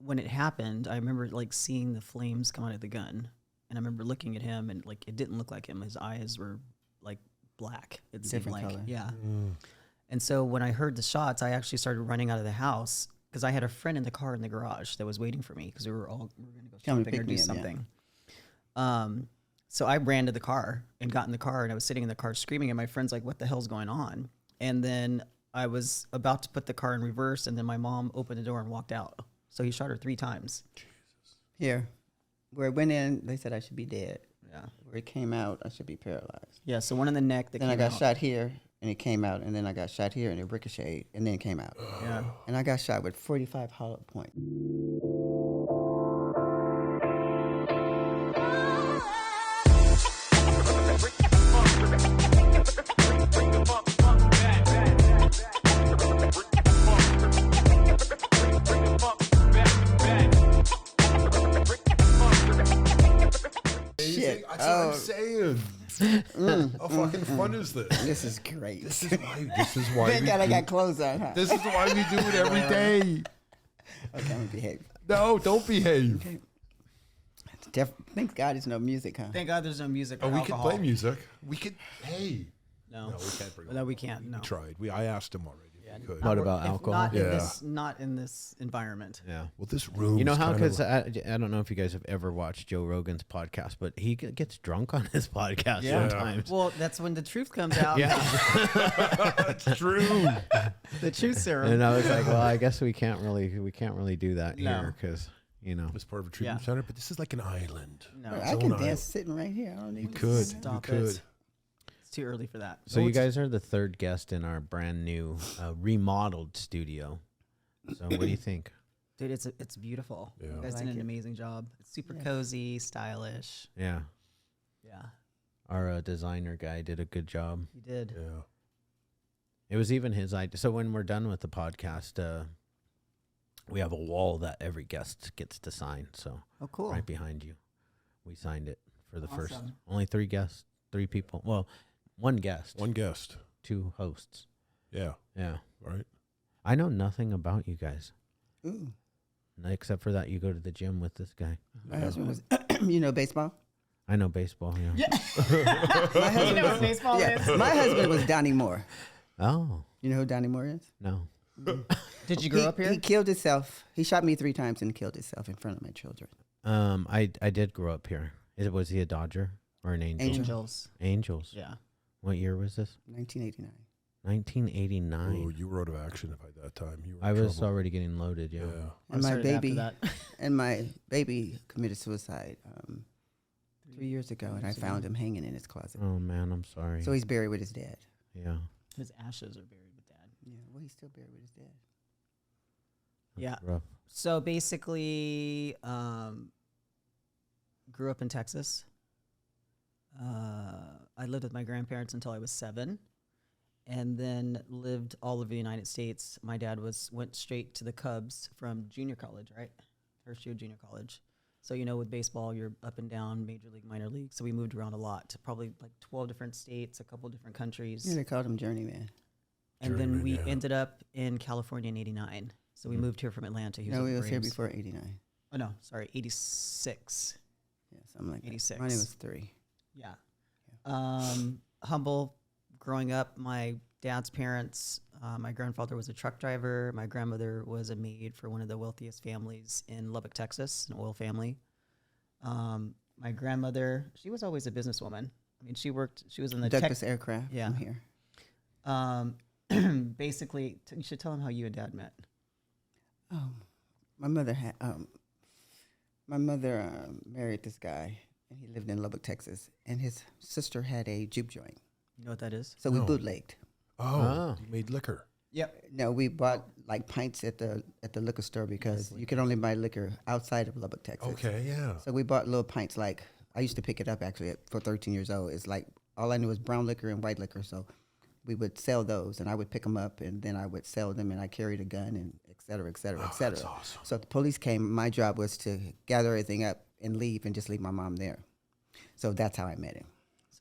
when it happened, I remember like seeing the flames come out of the gun, and I remember looking at him, and like it didn't look like him. His eyes were like black. It seemed Different like color. yeah. And so when I heard the shots, I actually started running out of the house because I had a friend in the car in the garage that was waiting for me because we were going to go Come shopping or pick do me up, yeah. something. So I ran to the car and got in the car, and I was sitting in the car screaming, and my friend's like, "What the hell's going on?" And then I was about to put the car in reverse, and then my mom opened the door and walked out. So he shot her 3 times. Here, where it went in, they said I should be dead. Yeah. Where it came out, I should be paralyzed. Yeah. So one in the neck that Then I came got out. shot here, and it came out, and then I got shot here, and it ricocheted, and then it came out. Yeah. And I got shot with 45 hollow points. Shit. That's what I'm saying. How fucking fun is this? This is great. This is why Thank we God I do, got clothes on, huh? this is why we do it every day. Okay, I'm gonna behave. No, don't behave. Thank God there's no music, huh? Thank God there's no music. Oh, Or we alcohol. could play music. We could. Hey, No. no, we can't bring. No, we can't. No. We tried. I asked him already. If we could. What about If alcohol? Not, in Yeah. this, not in this environment. Yeah. Well, this room. You know is how? kind Because of- I don't know if you guys have ever watched Joe Rogan's podcast, but he gets drunk on his podcast Yeah. sometimes. Well, that's when the truth comes out. Yeah. it's true. The truth serum. And I was like, well, I guess we can't really do that No. here because It's part of a treatment Yeah. center, but this is like an island. No. I It's can own dance island. sitting right here. I don't need You could. Stop you could. it. It's too early for that. So you guys are the third guest in our brand new remodeled studio. So what do you think? Dude, it's beautiful. Yeah. You guys I did like an it. amazing job. It's super Yes. cozy, stylish. Yeah, Yeah, our designer guy did a good job. you did. Yeah. It was even his idea. So when we're done with the podcast, we have a wall that every guest gets to sign. So Oh, cool. right behind you, we signed it for the first. Awesome. Only 3 guests, 3 people. Well, 1 guest, One guest. 2 hosts. Yeah. Yeah, Right. I know nothing about you guys Ooh. except for that you go to the gym with this guy. My husband was, you know, baseball. I know baseball. Yeah. My husband was, baseball yeah, my husband was Donnie Moore. Oh You know who Donnie Moore is? no. Did you grow up here? He killed himself. He shot me 3 times and killed himself in front of my children. I did grow up here. Was he a Dodger or an Angel? Angels. Angels. Yeah. What year was this? 1989. 1989. Oh, you were out of action by that time. You were. I in was trouble. already getting loaded. Yeah. Yeah. I And my started after baby, that. and my baby committed suicide 3 years ago, and I found him hanging in his closet. Oh man, I'm sorry. So he's buried with his dad. yeah. His ashes are buried with Dad. Yeah, well, he's still buried with his dad. Yeah. Rough. So basically, grew up in Texas. I lived with my grandparents until I was 7, and then lived all over the United States. My dad went straight to the Cubs from junior college, right? First year junior college. So with baseball, you're up and down, major league, minor league. So we moved around a lot, to probably like 12 different states, a couple different countries. Yeah, they called him Journeyman. And then Journeyman, we yeah. ended up in California in '89. So we moved here from Atlanta. He No, with he the was here Braves. before 89. Oh no, sorry, 86. Yeah, something like 86. that. Mine was 3. Yeah. Humble growing up. My dad's parents, my grandfather was a truck driver. My grandmother was a maid for one of the wealthiest families in Lubbock, Texas, an oil family. My grandmother, she was always a businesswoman. I mean, she was in the tech. Douglas Aircraft Yeah. from here. Basically, you should tell him how you and Dad met. My mother had married this guy, and he lived in Lubbock, Texas. And his sister had a juke joint, You know what that is? so we No. bootlegged. Oh, you made liquor. Yep. No, we bought like pints at the liquor store because you could only buy liquor outside of Lubbock, Texas. Okay, yeah. So we bought little pints. Like I used to pick it up actually for 13 years old. It's like all I knew was brown liquor and white liquor. So we would sell those, and I would pick them up, and then I would sell them, and I carried a gun, and et cetera, et cetera, et cetera. That's awesome. So if the police came, my job was to gather everything up and leave, and just leave my mom there. So that's how I met him.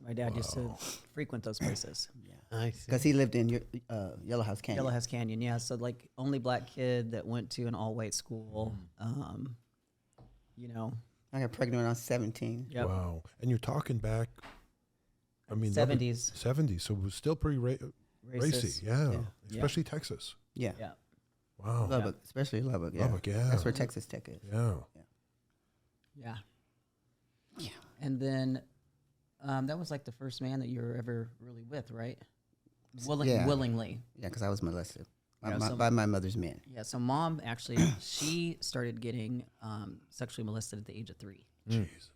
So my dad used to frequent those places. I see. Because he lived in Yellow House Canyon. Yellow House Canyon, yeah. So like only black kid that went to an all white school. You know. I got pregnant when I was 17. Yep. Wow. And you're talking back, I mean, 70s. 70s. So it was still pretty racy. Yeah. Especially Texas. Yeah. Yeah. Wow. Lubbock, especially Lubbock. Yeah. Lubbock, yeah. That's where Texas Tech is. Yeah. Yeah. Yeah. And then that was like the first man that you were ever really with, right? Yeah. Willingly. Yeah, because I was molested Yeah, by my mother's men. Yeah. So mom actually, she started getting sexually molested at the age of 3. Jesus.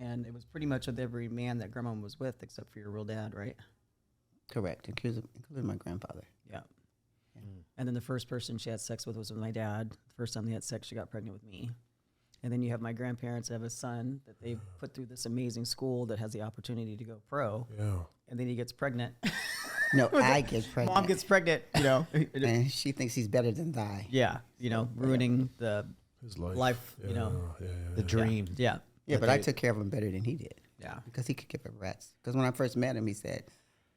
And it was pretty much with every man that grandma was with, except for your real dad, right? Correct, including my grandfather. Yeah. And then the first person she had sex with was with my dad. The first time they had sex, she got pregnant with me. And then you have my grandparents have a son that they put through this amazing school that has the opportunity to go pro. Yeah. And then he gets pregnant. No, I get pregnant. Mom gets pregnant, you know. And she thinks he's better than I. Yeah, you know, ruining the His life. life, you know. The dream. Yeah. Yeah, but I took care of him better than he did. Yeah. Because he could give a rat's. Because when I first met him, he said,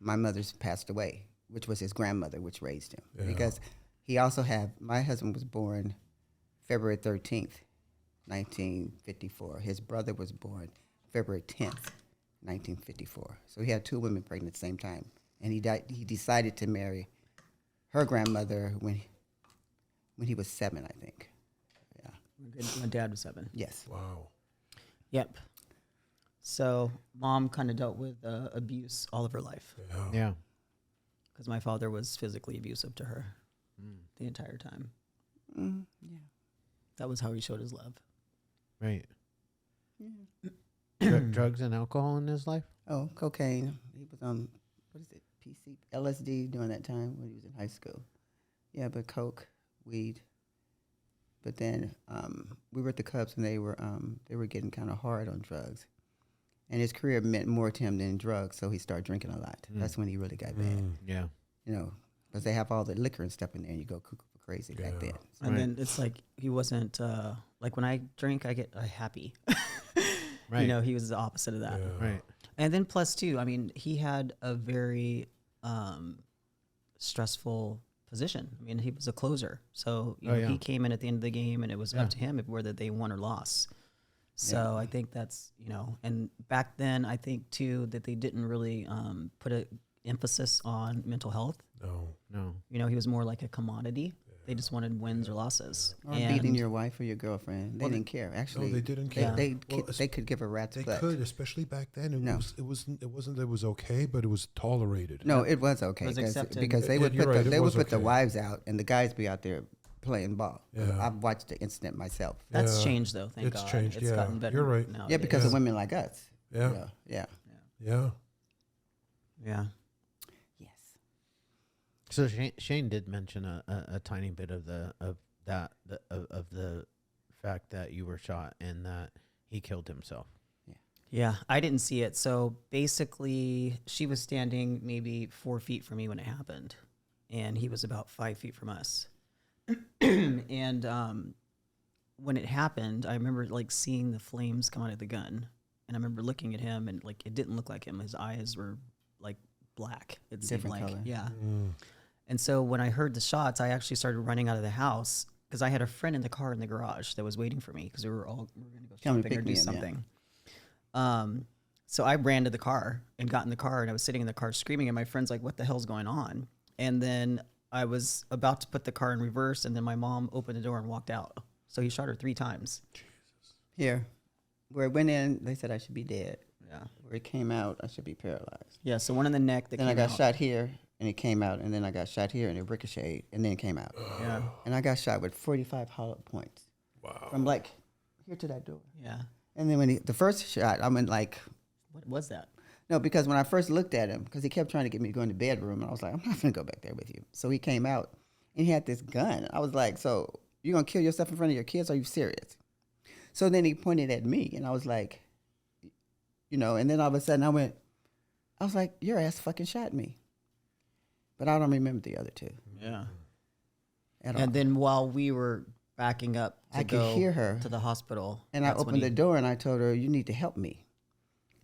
my mother's passed away, which was his grandmother, which raised him. Yeah. Because he also had, my husband was born February 13th, 1954. His brother was born February 10th, 1954. So he had 2 women pregnant at the same time. And he decided to marry her grandmother when he was 7, I think. Yeah. My dad was 7. Yes. Wow. Yep. So mom kind of dealt with abuse all of her life Yeah. because my father was physically abusive to her the entire time. Yeah. That was how he showed his love. Right. Yeah. Drugs and alcohol in his life? Oh, cocaine. He was on, what is it, LSD during that time when he was in high school. Yeah, but coke, weed. But then we were at the Cubs and they were getting kind of hard on drugs. And his career meant more to him than drugs, so he started drinking a lot. That's when he really got bad. Yeah. You know, because they have all the liquor and stuff in there and you go cuckoo for crazy back then. So, And then it's like he wasn't like when I drink, I get happy. Right. You know, he was the opposite of that. Yeah. Right. And then plus two, I mean, he had a very stressful position. I mean, he was a closer, so you know, he came in at the end of the game, and it was up to him whether they won or lost. So I think that's, you know, and back then I think too that they didn't really put an emphasis on mental health. No. You know, he was more like a commodity. They just wanted wins or losses. or beating your wife or your girlfriend. They didn't care. Actually, No, they didn't care. They could give a rat's They butt. could, especially back then. No. It wasn't that it was okay, but it was tolerated. No, it was okay. It was accepted. Because they Yeah, would you're put right, it they would was put the okay. wives out and the guys be out there playing ball. Yeah. I've watched the incident myself. That's Yeah. changed though. Thank It's God. changed, It's yeah. gotten better. You're right. Nowadays. Yeah, because of Yeah. women like us. Yeah. Yeah. Yeah. Yeah. Yes. So Shane did mention a tiny bit of the fact that you were shot and that he killed himself. Yeah, I didn't see it. So basically, she was standing maybe 4 feet from me when it happened, and he was about 5 feet from us. And when it happened, I remember like seeing the flames come out of the gun, and I remember looking at him, and like it didn't look like him. His eyes were like black. It seemed Different like color. yeah. Mm. And so when I heard the shots, I actually started running out of the house because I had a friend in the car in the garage that was waiting for me because we were going to go Come and shopping or pick do me up, yeah. something. So I ran to the car and got in the car, and I was sitting in the car screaming, and my friend's like, what the hell's going on? And then I was about to put the car in reverse, and then my mom opened the door and walked out. So he shot her 3 times. Here, where it went in, they said I should be dead. Yeah. Where it came out, I should be paralyzed. Yeah, so one in the neck that Then I came got out. shot here, and it came out, and then I got shot here, and it ricocheted, and then it came out. Yeah. And I got shot with 45 hollow points. Wow. From like here to that door. Yeah. And then when the first shot, I'm in like, What was that? no, because when I first looked at him, because he kept trying to get me to go in the bedroom, and I was like, I'm not going to go back there with you. So he came out, and he had this gun. I was like, so you're going to kill yourself in front of your kids? Are you serious? So then he pointed at me, and I was like, you know, and then all of a sudden I was like, your ass fucking shot me. But I don't remember the other 2 Yeah. at all. And then while we were backing up to I could go hear her. to the hospital. And I that's when opened the he- door, and I told her, you need to help me.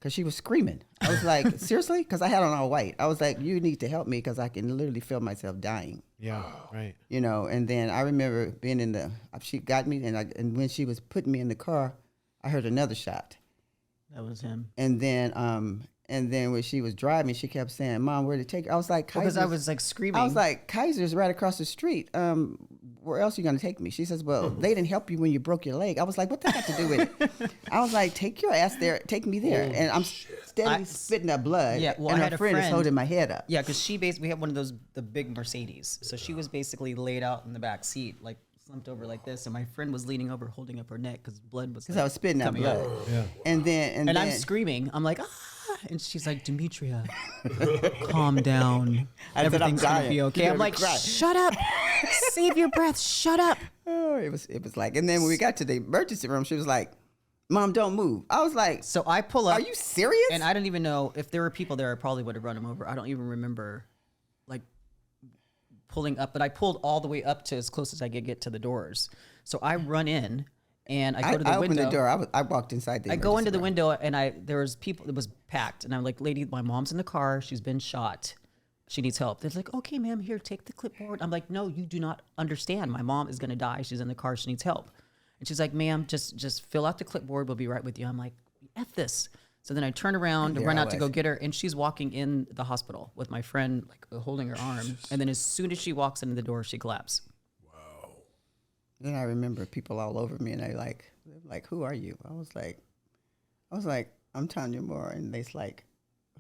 because she was screaming. I was like, seriously? Because I had on all white. I was like, you need to help me because I can literally feel myself dying. Yeah, right. You know, and then I remember being in the, she got me, and when she was putting me in the car, I heard another shot. That was him. And then when she was driving, she kept saying, Mom, where'd it take you? I was like, Because I was like screaming. I was like, Kaiser's right across the street. Where else are you going to take me? She says, well, they didn't help you when you broke your leg. I was like, what that got to do with it? I was like, take your ass there. Take me there. And I'm steadily spitting up blood. Yeah, well, and I her had a friend is friend- holding my head up. Yeah, because she basically, we had one of those, the big Mercedes. So she was basically laid out in the back seat, like slumped over like this. And my friend was leaning over, holding up her neck because blood was Because I was spitting out coming out. blood. Yeah. And then I'm screaming. I'm like, ah. And she's like, Demetria, calm down. I said, Everything's I'm going to dying. be okay. You're I'm gonna like, cry. shut up. Save your breath. Shut up. Oh, it was like, and then when we got to the emergency room, she was like, Mom, don't move. I was like, So I pull up. are you serious? And I don't even know if there were people there. I probably would have run them over. I don't even remember, like, pulling up. But I pulled all the way up to as close as I could get to the doors. So I run in, and I go to the I window. opened the door. I walked inside the I go into the emergency room. window, and there was people. It was packed, and I'm like, lady, my mom's in the car. She's been shot. She needs help. They're like, okay, ma'am, here, take the clipboard. I'm like, no, you do not understand. My mom is gonna die. She's in the car. She needs help. And she's like, ma'am, just fill out the clipboard. We'll be right with you. I'm like, F this. So then I turn around and There run I out to was. go get her, and she's walking in the hospital with my friend, like holding her arm. And then as soon as she walks into the door, she collapses. Then I remember people all over me, and they're like, who are you? I was like, I'm Tanya Moore, and they's like,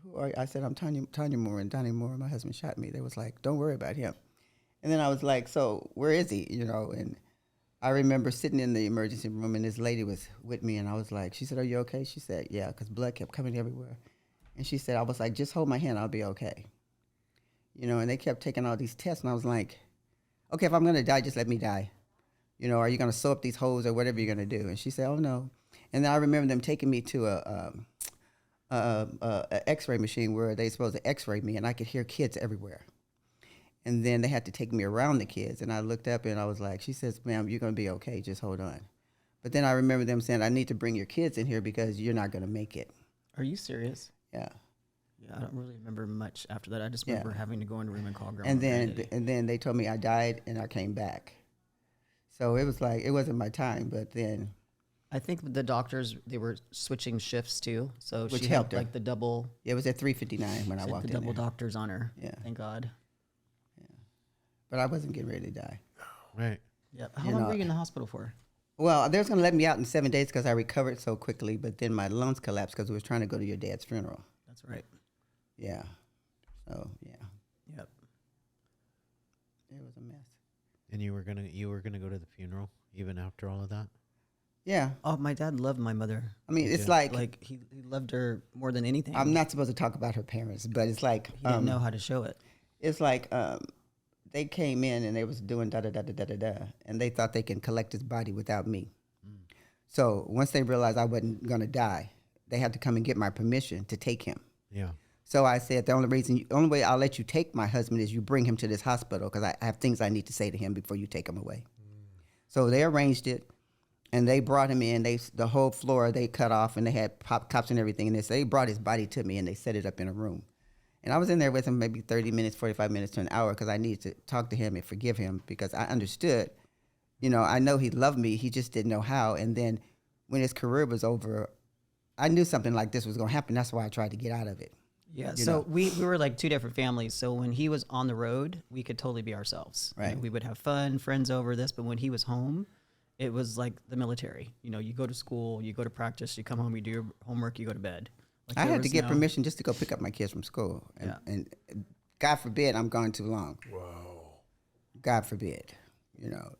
who are you? I said, I'm Tanya Moore, and Donnie Moore, my husband, shot me. They was like, don't worry about him. And then I was like, so where is he? You know, and I remember sitting in the emergency room, and this lady was with me, and I was like, she said, are you okay? She said, yeah, because blood kept coming everywhere. And she said, I was like, just hold my hand, I'll be okay. You know, and they kept taking all these tests, and I was like, okay, if I'm going to die, just let me die. You know, are you going to sew up these holes or whatever you're going to do? And she said, oh, no. And then I remember them taking me to a x-ray machine where they supposed to x-ray me, and I could hear kids everywhere. And then they had to take me around the kids, and I looked up, and I was like, she says, ma'am, you're going to be okay. Just hold on. But then I remember them saying, I need to bring your kids in here because you're not going to make it. Are you serious? Yeah. Yeah, I don't really remember much after that. I just Yeah. remember having to go in a room and call grandma. And Granddaddy. then they told me I died, and I came back. So it was like, it wasn't my time, but then. I think the doctors, they were switching shifts too. So Which she helped had her. like the double, It was at 3:59 when I she had walked the in double there. doctors on her. Yeah. Thank God. But I wasn't getting ready to die. Right. Yep. How You long know, were you in the hospital for? Well, they was going to let me out in 7 days because I recovered so quickly, but then my lungs collapsed because we was trying to go to your dad's funeral. That's right. Yeah. So, yeah. Yep. It was a mess. And you were gonna go to the funeral even after all of that? Yeah. Oh, my dad loved my mother. I mean, it's Yeah. like He loved her more than anything. I'm not supposed to talk about her parents, but it's like He didn't know how to show it. it's like they came in and they was doing da da da da da da da, and they thought they can collect his body without me. So once they realized I wasn't gonna die, they had to come and get my permission to take him. Yeah. So I said the only way I'll let you take my husband is you bring him to this hospital because I have things I need to say to him before you take him away. So they arranged it, and they brought him in. The whole floor they cut off, and they had cops and everything. And they brought his body to me, and they set it up in a room. And I was in there with him maybe 30 minutes, 45 minutes to an hour because I needed to talk to him and forgive him because I understood, you know, I know he loved me. He just didn't know how. And then when his career was over, I knew something like this was going to happen. That's why I tried to get out of it. Yeah. You So know. we were like two different families. So when he was on the road, we could totally be ourselves. You know, Right. we would have fun, friends over this. But when he was home, it was like the military. You know, you go to school, you go to practice, you come home, you do your homework, you go to bed. Like, I there had to was get no- permission just to go pick up my kids from school. And God forbid I'm gone too long. Wow. God forbid, you know.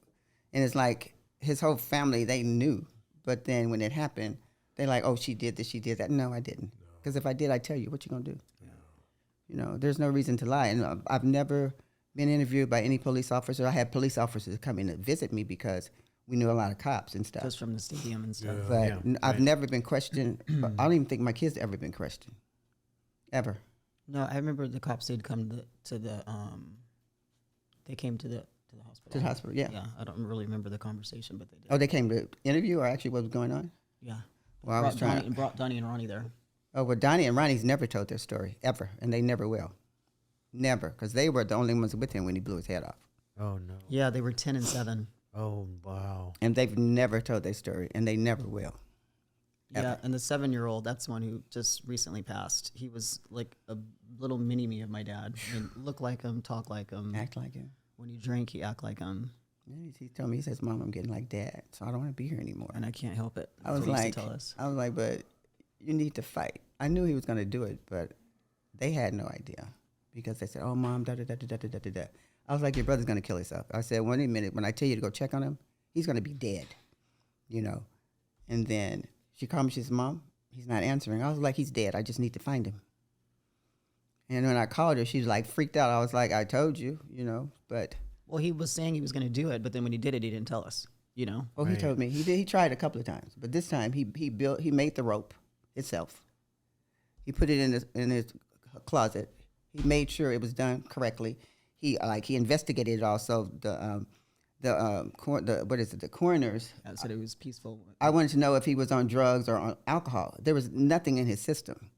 And it's like his whole family, they knew. But then when it happened, they're like, oh, she did this, she did that. No, I didn't. Because if I did, I'd tell you. What you going to do? You know, there's no reason to lie. And I've never been interviewed by any police officer. I had police officers come in to visit me because we knew a lot of cops and stuff. just from the stadium and stuff. But Yeah, I've right. never been questioned. But I don't even think my kids ever been questioned. Ever. No, I remember the cops did come to the they came to the hospital. To the hospital, yeah. Yeah, I don't really remember the conversation, but they did. Oh, they came to interview or actually what was going on? Yeah. Well, I was trying. Brought Donnie and Ronnie there. Oh, well, Donnie and Ronnie's never told their story, ever, and they never will. Never, because they were the only ones with him when he blew his head off. Oh, no. Yeah, they were 10 and 7. Oh, wow. And they've never told their story, and they never will. Yeah, Ever. and the 7-year-old, that's the one who just recently passed. He was like a little mini-me of my dad. I mean, look like him, talk like him. Act like him. When he drank, he act like him. Yeah, he told me, he says, Mom, I'm getting like Dad, so I don't want to be here anymore. And I can't help it. I That's was what he like, used to tell us. I was like, but you need to fight. I knew he was going to do it, but they had no idea because they said, oh, Mom, da-da-da-da-da-da-da-da. I was like, your brother's going to kill himself. I said, wait a minute, when I tell you to go check on him, he's going to be dead, you know. And then she called me, she says, Mom, he's not answering. I was like, he's dead. I just need to find him. And when I called her, she was like freaked out. I was like, I told you, you know, but. Well, he was saying he was going to do it, but then when he did it, he didn't tell us, you know. Oh, he told me. He did. He tried a couple of times, but this time he made the rope itself. He put it in his closet. He made sure it was done correctly. He investigated it also. The coroners. I said it was peaceful. I wanted to know if he was on drugs or on alcohol. There was nothing in his system.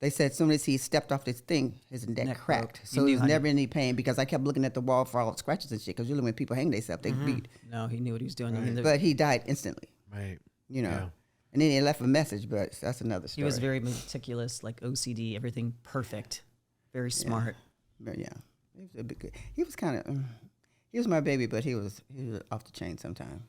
They said as soon as he stepped off this thing, his neck cracked. broke. So he was never in any pain because I kept looking at the wall for all the scratches and shit. Because usually when people hang themselves, they bleed. No, he knew what he was doing. I mean, But he died instantly. Right. You know. Yeah. And then he left a message, but that's another story. he was very meticulous, like OCD, everything perfect, very smart. But yeah, he was a bit good. He was kind of, he was my baby, but he was off the chain sometimes.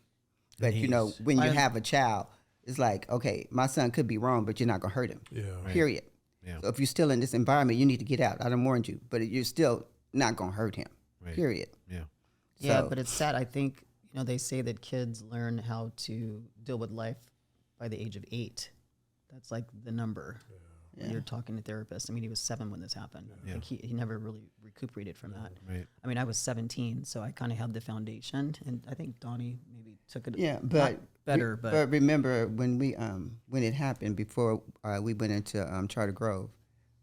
But you know, when you have a child, it's like, okay, my son could be wrong, but you're not gonna hurt him. Yeah. Right. Period. Yeah. So if you're still in this environment, you need to get out. I done warned you, but you're still not gonna hurt him. Right. Period. Yeah. Yeah, So- but it's sad. I think, you know, they say that kids learn how to deal with life by the age of 8. That's like the number. When you're talking to therapists. I mean, he was 7 when this happened. Yeah. Like he never really recuperated from that. Right. I mean, I was 17, so I kind of had the foundation, and I think Donnie maybe took it. Yeah, but not better, but remember when when it happened before we went into Charter Grove,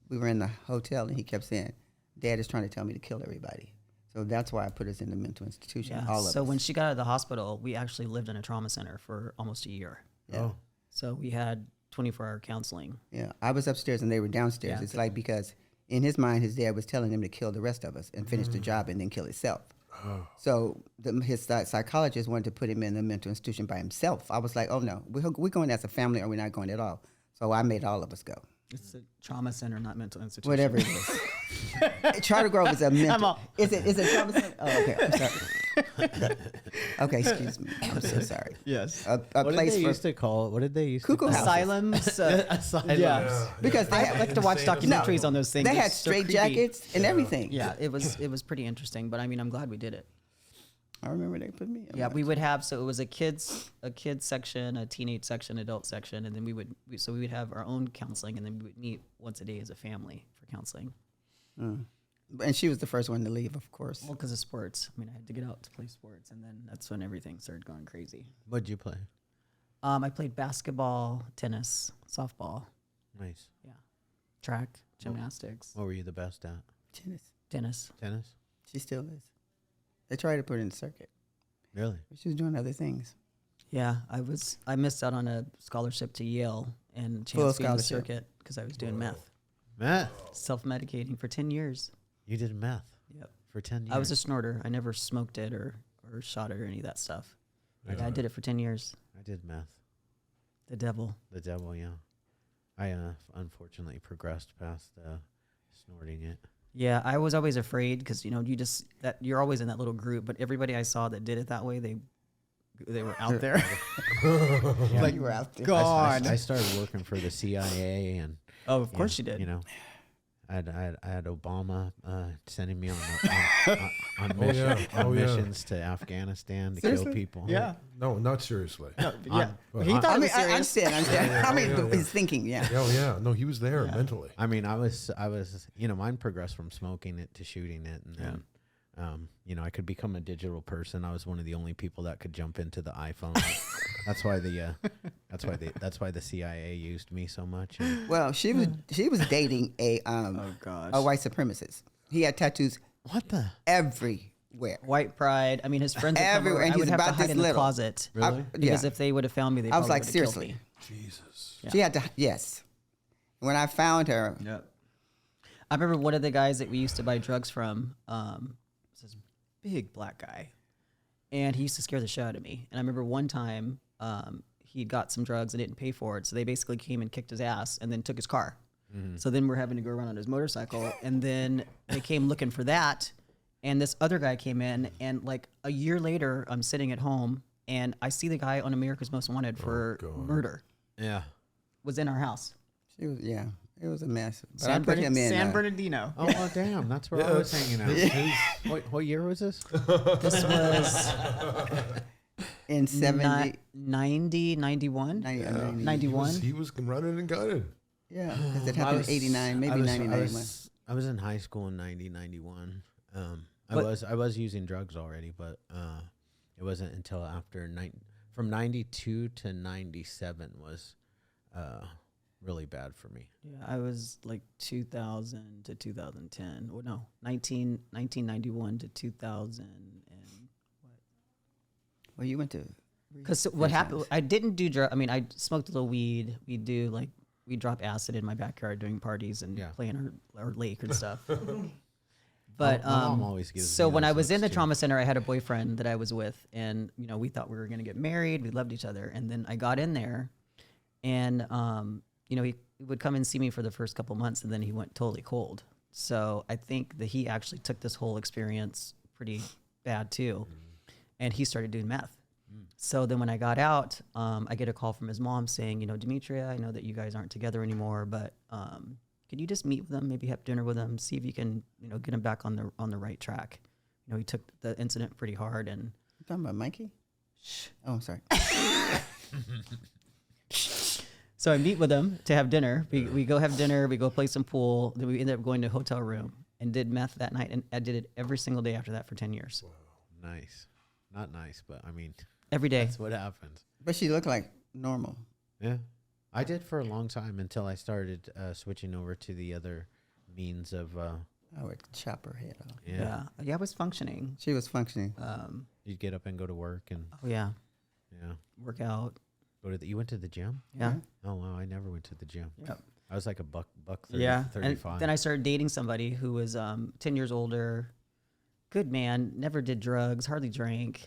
we were in the hotel and he kept saying, "Dad is trying to tell me to kill everybody." So that's why I put us in the mental institution. yeah. All of us. So when she got out of the hospital, we actually lived in a trauma center for almost a year. Yeah. Oh. So we had 24-hour counseling. Yeah, I was upstairs and they were downstairs. Yeah. It's like because in his mind, his dad was telling him to kill the rest of us and finish the job and then kill himself. So his psychologist wanted to put him in the mental institution by himself. I was like, oh no, we're going as a family or we're not going at all. So I made all of us go. It's a trauma center, not mental institution. Whatever it is. Charter Grove is a mental. Is it trauma center? Oh, okay. I'm sorry. Okay, excuse me. I'm so sorry. Yes. A What did place they for used to call it? What did they used Cuckoo to call houses. Asylums. Asylums. Yeah. because they I had, like to watch documentaries on those things. they had It's so straight creepy. jackets and everything. Yeah, it was pretty interesting, but I mean, I'm glad we did it. I remember they put me. Yeah, we would have, so it was a kids section, a teenage section, adult section, and then we would have our own counseling, and then we would meet once a day as a family for counseling. And she was the first one to leave, of course. Well, because of sports. I mean, I had to get out to play sports, and then that's when everything started going crazy. What'd you play? I played basketball, tennis, softball, Nice. track, gymnastics, What were you the best at? Tennis. Tennis? She still is. They tried to put her in the circuit. Really? But she was doing other things. Yeah, I missed out on a scholarship to Yale and Full chance to be in the scholarship. circuit because I was doing meth, Math? self-medicating for 10 years. You did meth Yep. for 10 years? I was a snorter. I never smoked it or shot it or any of that stuff. Yeah, I did it for 10 years. I did meth. The devil. The devil, yeah. I unfortunately progressed past snorting it. Yeah, I was always afraid because, you know, you're always in that little group, but everybody I saw that did it that way, they were out there. Like you were out there. God. I started working for the CIA, and Oh, of course you did. You know, I had Obama sending me on missions to Afghanistan to Seriously? kill people. Yeah. No, not seriously. Yeah. Well, He thought I it mean, was serious. I understand. I mean, his thinking, yeah. Oh yeah, no, he was there mentally. I mean, I was, you know, mine progressed from smoking it to shooting it, and then, you know, I could become a digital person. I was one of the only people that could jump into the iPhone. That's why the CIA used me so much. And Well, she was dating a white supremacist. He had tattoos what the? everywhere. White pride. I mean, his friends would come Everywhere, over. and I would he's have to about hide this in the little. closet. Really? Because Yeah. if they would have found me, they I was probably like, would have killed seriously. me. Jesus. Yeah. She had to, yes. When I found her, Yep. I remember one of the guys that we used to buy drugs from, was this big black guy, and he used to scare the shit out of me. And I remember one time, he got some drugs and didn't pay for it, so they basically came and kicked his ass and then took his car. So then we're having to go around on his motorcycle, and then they came looking for that, and this other guy came in, and like a year later, I'm sitting at home, and I see the guy on America's Most Wanted for murder. Yeah. Was in our house. she was it was a mess. But I San, put him in. San Bernardino. Oh, well, damn. That's where I was hanging out. What year was this? This was in 70, 90, 91? 91? He was running and gunning. Yeah, because it happened in 89, maybe 90, 91. I was in high school in 90, 91. I was using drugs already, but it wasn't until after from 92 to 97 was really bad for me. Yeah, I was like 2000 to 2010. Well, no, 1991 to 2000 and Well, you went to. because what happened? I didn't do drugs. I mean, I smoked a little weed. We drop acid in my backyard during parties and play in our lake and stuff. But My mom always gives so me when those I was in the looks, too. trauma center, I had a boyfriend that I was with, and we thought we were going to get married. We loved each other, and then I got in there, and he would come and see me for the first couple months, and then he went totally cold. So I think that he actually took this whole experience pretty bad too, and he started doing meth. So then when I got out, I get a call from his mom saying, Demetria, I know that you guys aren't together anymore, but could you just meet with him, maybe have dinner with him, see if you can, get him back on the right track. He took the incident pretty hard. And You talking about Mikey? shh. Oh, sorry. So I meet with him to have dinner. We go have dinner. We go play some pool. Then we ended up going to a hotel room and did meth that night. And I did it every single day after that for 10 years. Nice. Not nice, but I mean, Every day. that's what happens. But she looked like normal. Yeah. I did for a long time until I started switching over to the other means of, I would chop her head off. Yeah, I was functioning. She was functioning. You'd get up and go to work and, Oh, yeah. yeah. Work out. You went to the gym? Yeah. Oh, wow. I never went to the gym. Yep. I was like a buck 30, Yeah. 35. And then I started dating somebody who was 10 years older. Good man, never did drugs, hardly drank,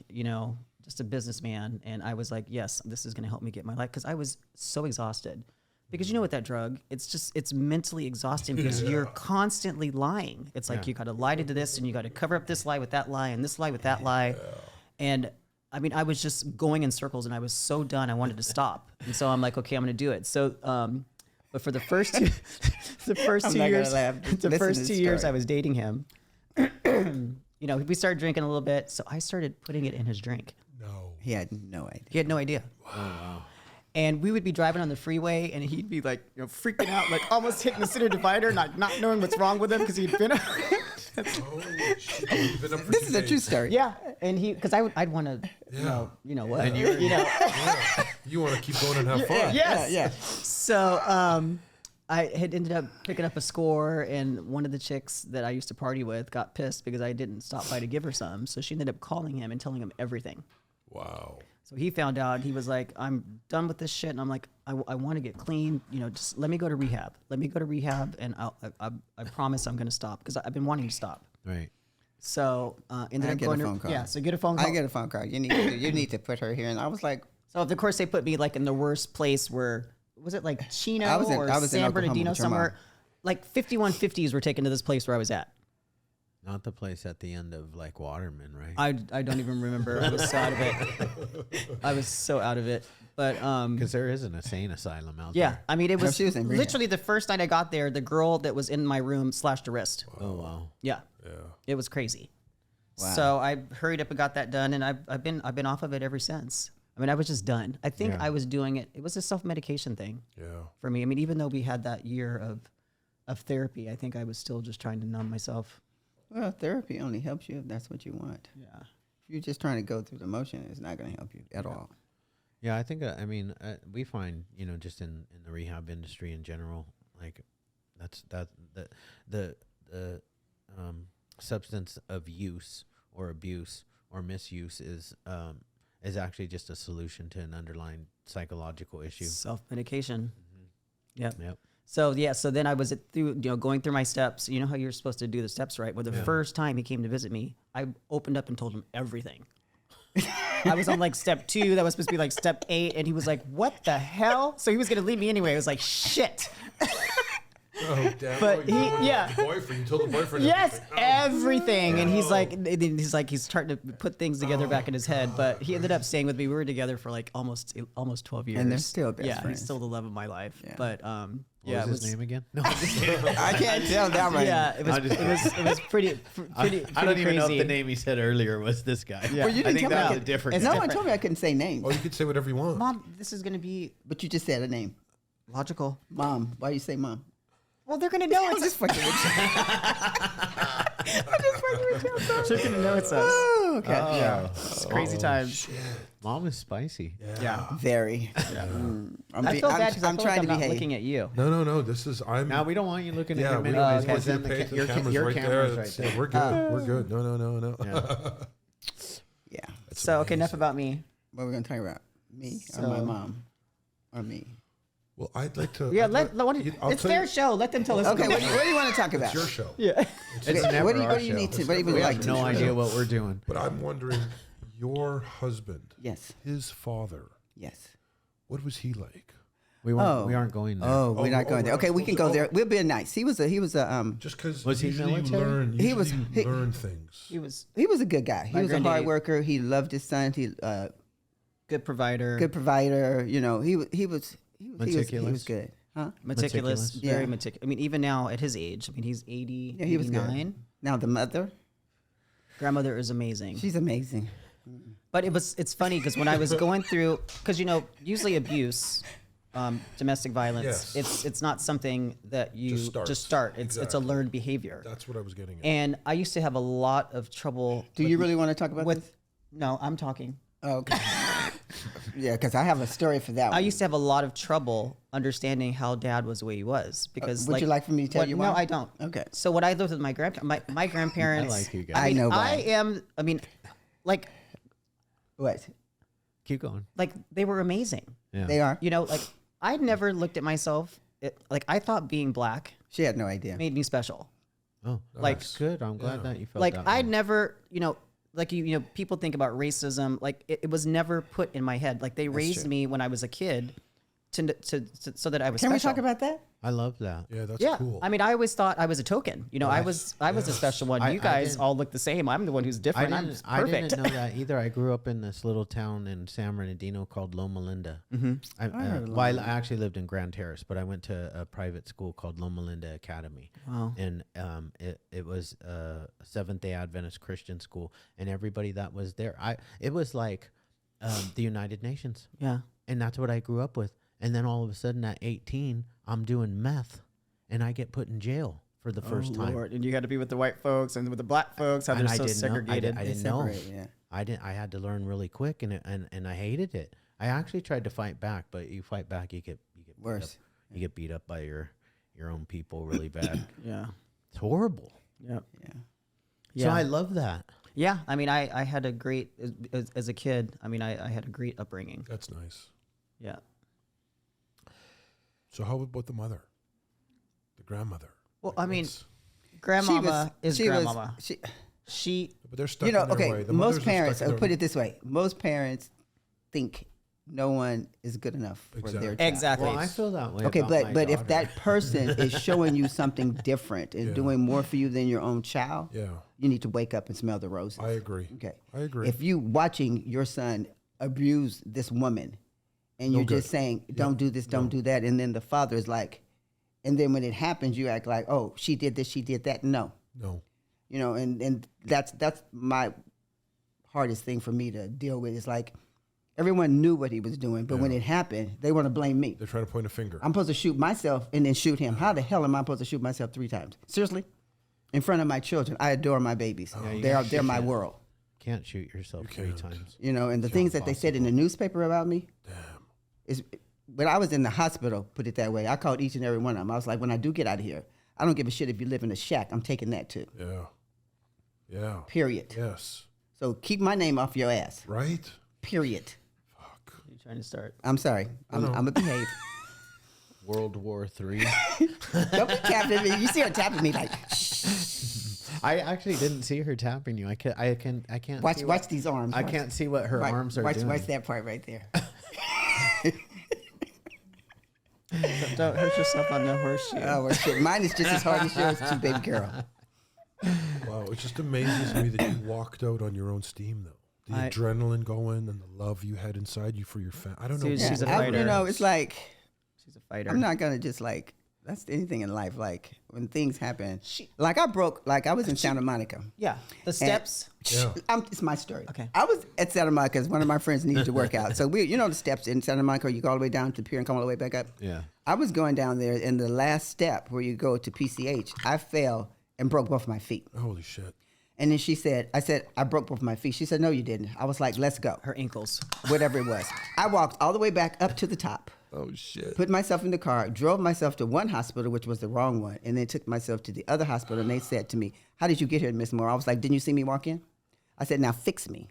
just a businessman. And I was like, yes, this is going to help me get my life. Because I was so exhausted. Because with that drug, it's mentally exhausting because you're constantly lying. It's like you got to lie to this and you got to cover up this lie with that lie and this lie with that lie. And I mean, I was just going in circles and I was so done. I wanted to stop. And so I'm like, okay, I'm going to do it. So, but for the first two, the first I'm 2 not gonna years, laugh. Just the listen first to 2 the years story. I was dating him, we started drinking a little bit. So I started putting it in his drink. No. He had no idea. He had no idea. wow. And we would be driving on the freeway, and he'd be like, freaking out, like almost hitting the center divider, not knowing what's wrong with him because he'd been. Oh, shit. You've been up for This 2 is a days. true story. Yeah, and because I'd want to, Yeah. what, And you're- Yeah. You want to keep going and have fun. Yes. Yeah. So I had ended up picking up a score, and one of the chicks that I used to party with got pissed because I didn't stop by to give her some. So she ended up calling him and telling him everything. Wow. So he found out. He was like, I'm done with this shit. And I'm like, I want to get clean. Just let me go to rehab. Let me go to rehab, and I promise I'm going to stop because I've been wanting to stop. Right. So ended I up get a going phone to call. yeah. So get a phone call. I get a phone call. You need to put her here. And I was like, So of course they put me like in the worst place where was it like Chino I was in or Oklahoma San Bernardino with your mom. somewhere? Like 5150s were taken to this place where I was at. Not the place at the end of like Waterman, right? I don't even remember. I was so out of it. I was so out of it. But Because there is an insane asylum out yeah, there. I mean it No, was, she was in rehab. literally the first night I got there, the girl that was in my room slashed her wrist. Oh, wow. Yeah. Yeah. It was crazy. Wow. So I hurried up and got that done, and I've been off of it ever since. I mean, I was just done. I think Yeah. I was doing it. It was a self-medication thing Yeah. for me. I mean, even though we had that year of therapy, I think I was still just trying to numb myself. well, therapy only helps you if that's what you want. Yeah. If you're just trying to go through the motion, it's not going to help you at all. Yeah, I think, we find, just in the rehab industry in general, like the substance of use or abuse or misuse is actually just a solution to an underlying psychological issue. Self-medication. Yep. Yep. So then I was going through my steps. You know how you're supposed to do the steps, right? Well, the first time he came to visit me, I opened up and told him everything. I was on like step 2. That was supposed to be like step 8. And he was like, what the hell? So he was going to leave me anyway. I was like, shit. Oh, damn. But Boyfriend. You told the boyfriend. Yes, everything. And he's like, he's starting to put things together back in his head. But he ended up staying with me. We were together for like almost 12 years. And they're still best friends. friends. He's still the love of my life. Yeah. But What was his name again? No, I'm just I can't tell that right. Yeah, it was pretty I don't even know if crazy. the name he said earlier was this guy. Yeah. Well, you I didn't think tell me that's a different. No guy. one told me I couldn't say names. Oh, you could say whatever you want. Mom, this is gonna be But you just said a name. logical. Mom. Why you say mom? Well, they're gonna know I'm it's just fucking with you. I'm just fucking with you. I'm sorry. They're gonna know it's us. Oh, okay. Yeah. It's crazy times. Mom is spicy. Yeah. Very. I feel bad because I'm I feel trying like I'm to not behave. looking at you. No. This is Now we don't want you looking Yeah, at we him don't anyways, need because to then pay the, the your, camera's your right camera's there. right there. We're good. We're good. No. Yeah. Yeah. So okay, enough about me. What are we going to talk about? Me or So- my mom? Or me? Well, I'd like to. Yeah, I'll it's tell their you- show. Let them tell us. Okay, about what do you want to talk about? It's your show. Yeah. It's Okay, never what do our you show. need to? What do you We like have to? no idea what we're doing. But I'm wondering, your husband, Yes. his father, Yes. what was he like? We aren't going there. Oh, we're not going there. we're Okay, not we can supposed go to- there. We'll be nice. He was a Just because Was he usually you military? learn, He was- usually he- you learn things. He was a good guy. He My was a granddaddy- hard worker. He loved his son. He good provider. good provider. You know, he was Meticulous. good. Huh? Meticulous. Meticulous. Very Yeah. meticulous. I mean, even now at his age, I mean, he's 80, Yeah, he was 89. good. Now the mother, Grandmother is amazing. she's amazing. But it's funny because when I was going through, because usually abuse, domestic violence, Yes. it's not something that you Just starts. just start. It's a Exactly. learned behavior. That's what I was getting at. And I used to have a lot of trouble. Do you really want to talk about with? this? No, I'm talking. Oh, okay. Yeah, because I have a story for that one. I used to have a lot of trouble understanding how Dad was the way he was because. would you like for me to tell you No, why? I don't. Okay. So what I lived with my grandparents. I like you guys. I know why. I mean, like What? Keep going. they were amazing. Yeah. They are. Like I never looked at myself. Like I thought being black She had no idea. made me special. Oh, Like- that's good. I'm glad that you felt Like that I way. never, like people think about racism. Like it was never put in my head. Like they raised true. me when I was a kid, to so that I was. Can we special. talk about that? I love that. Yeah, that's Yeah, cool. I mean, I always thought I was a token. I was a yes. special one. I You guys didn't- all look the same. I'm the one who's different. I'm just perfect. I didn't know that either. I grew up in this little town in San Bernardino called Loma Linda. heard of I actually lived in Grand Terrace, but I went to a private school called Loma Linda Academy. Wow. And it was a Seventh-day Adventist Christian school, and everybody that was there, it was like the United Nations, Yeah. and that's what I grew up with. And then all of a sudden, at 18, I'm doing meth, and I get put in jail for the first time. Lord. And you had to be with the white folks and with the black folks. How And they're I so didn't know- segregated. I They didn't know. separate, yeah. I had to learn really quick, and I hated it. I actually tried to fight back, but you fight back, you get beat Worse. up. You get beat up by your own people really bad. Yeah. It's horrible. Yep. Yeah. Yeah. So I love that. Yeah. I mean, I had a great as a kid. I mean, I had a great upbringing. That's nice. Yeah. So how about the mother? The grandmother? Well, I mean, What's- grandmama is she was- grandmama. She but they're stuck You know, in their way. okay, The most mothers are stuck parents, in I'll their- put it this way, most parents think no one is good enough for their Exactly. child. exactly. Well, I feel that way. Okay, about my but if daughter. that person is showing you something different and Yeah. doing more for you than your own child, Yeah, you need to wake up and smell the roses. I agree. Okay. I agree. If you watching your son abuse this woman and No you're just good. saying, don't do this, don't do that, and then the father is like, and then when it happens, you act like, oh, she did this, she did that. No. No. You know, and that's my hardest thing for me to deal with. It's like everyone knew what he was doing, but when it happened, they want to blame me. They're trying to point a finger. I'm supposed to shoot myself and then shoot him. How the hell am I supposed to shoot myself 3 times? Seriously? In front of my children. I adore my babies. you They're my world. can't shoot yourself 3 can't. times. You know, and the things that they said in the newspaper about me is when I was in the hospital, put it that way, I called each and every one of them. I was like, when I do get out of here, I don't give a shit if you live in a shack. I'm taking that too. Yeah. Yeah. Period. Yes. So keep my name off your ass. Right? Period. Fuck. you trying to start? I'm sorry. I'm going to behave. World War III. Don't be tapping me. You see her tapping me like, I actually didn't see her tapping you. I can't. watch these arms. I can't see what her arms are doing. Watch that part right there. Don't hurt yourself on the horseshoe. Oh, well, shit. Mine is just as hard as yours too, baby girl. Wow, it just amazes me that you walked out on your own steam, though. The adrenaline going and the love you had inside you for your family. I don't know. She's a fighter. You know, it's like, she's a fighter. I'm not going to just like, that's anything in life. Like, when things happen, like I was in Santa Monica. Yeah. The steps. Yeah. It's my story. Okay. I was at Santa Monica because one of my friends needed to work out. So the steps in Santa Monica, you go all the way down to the pier and come all the way back up. Yeah. I was going down there, and the last step where you go to PCH, I fell and broke both of my feet. Holy shit. And then I said, I broke both of my feet. She said, no, you didn't. I was like, let's go. Her ankles. Whatever it was. I walked all the way back up to the top. Oh, shit. Put myself in the car, drove myself to one hospital, which was the wrong one, and then took myself to the other hospital, and they said to me, how did you get here, Miss Moore? I was like, didn't you see me walk in? I said, now fix me.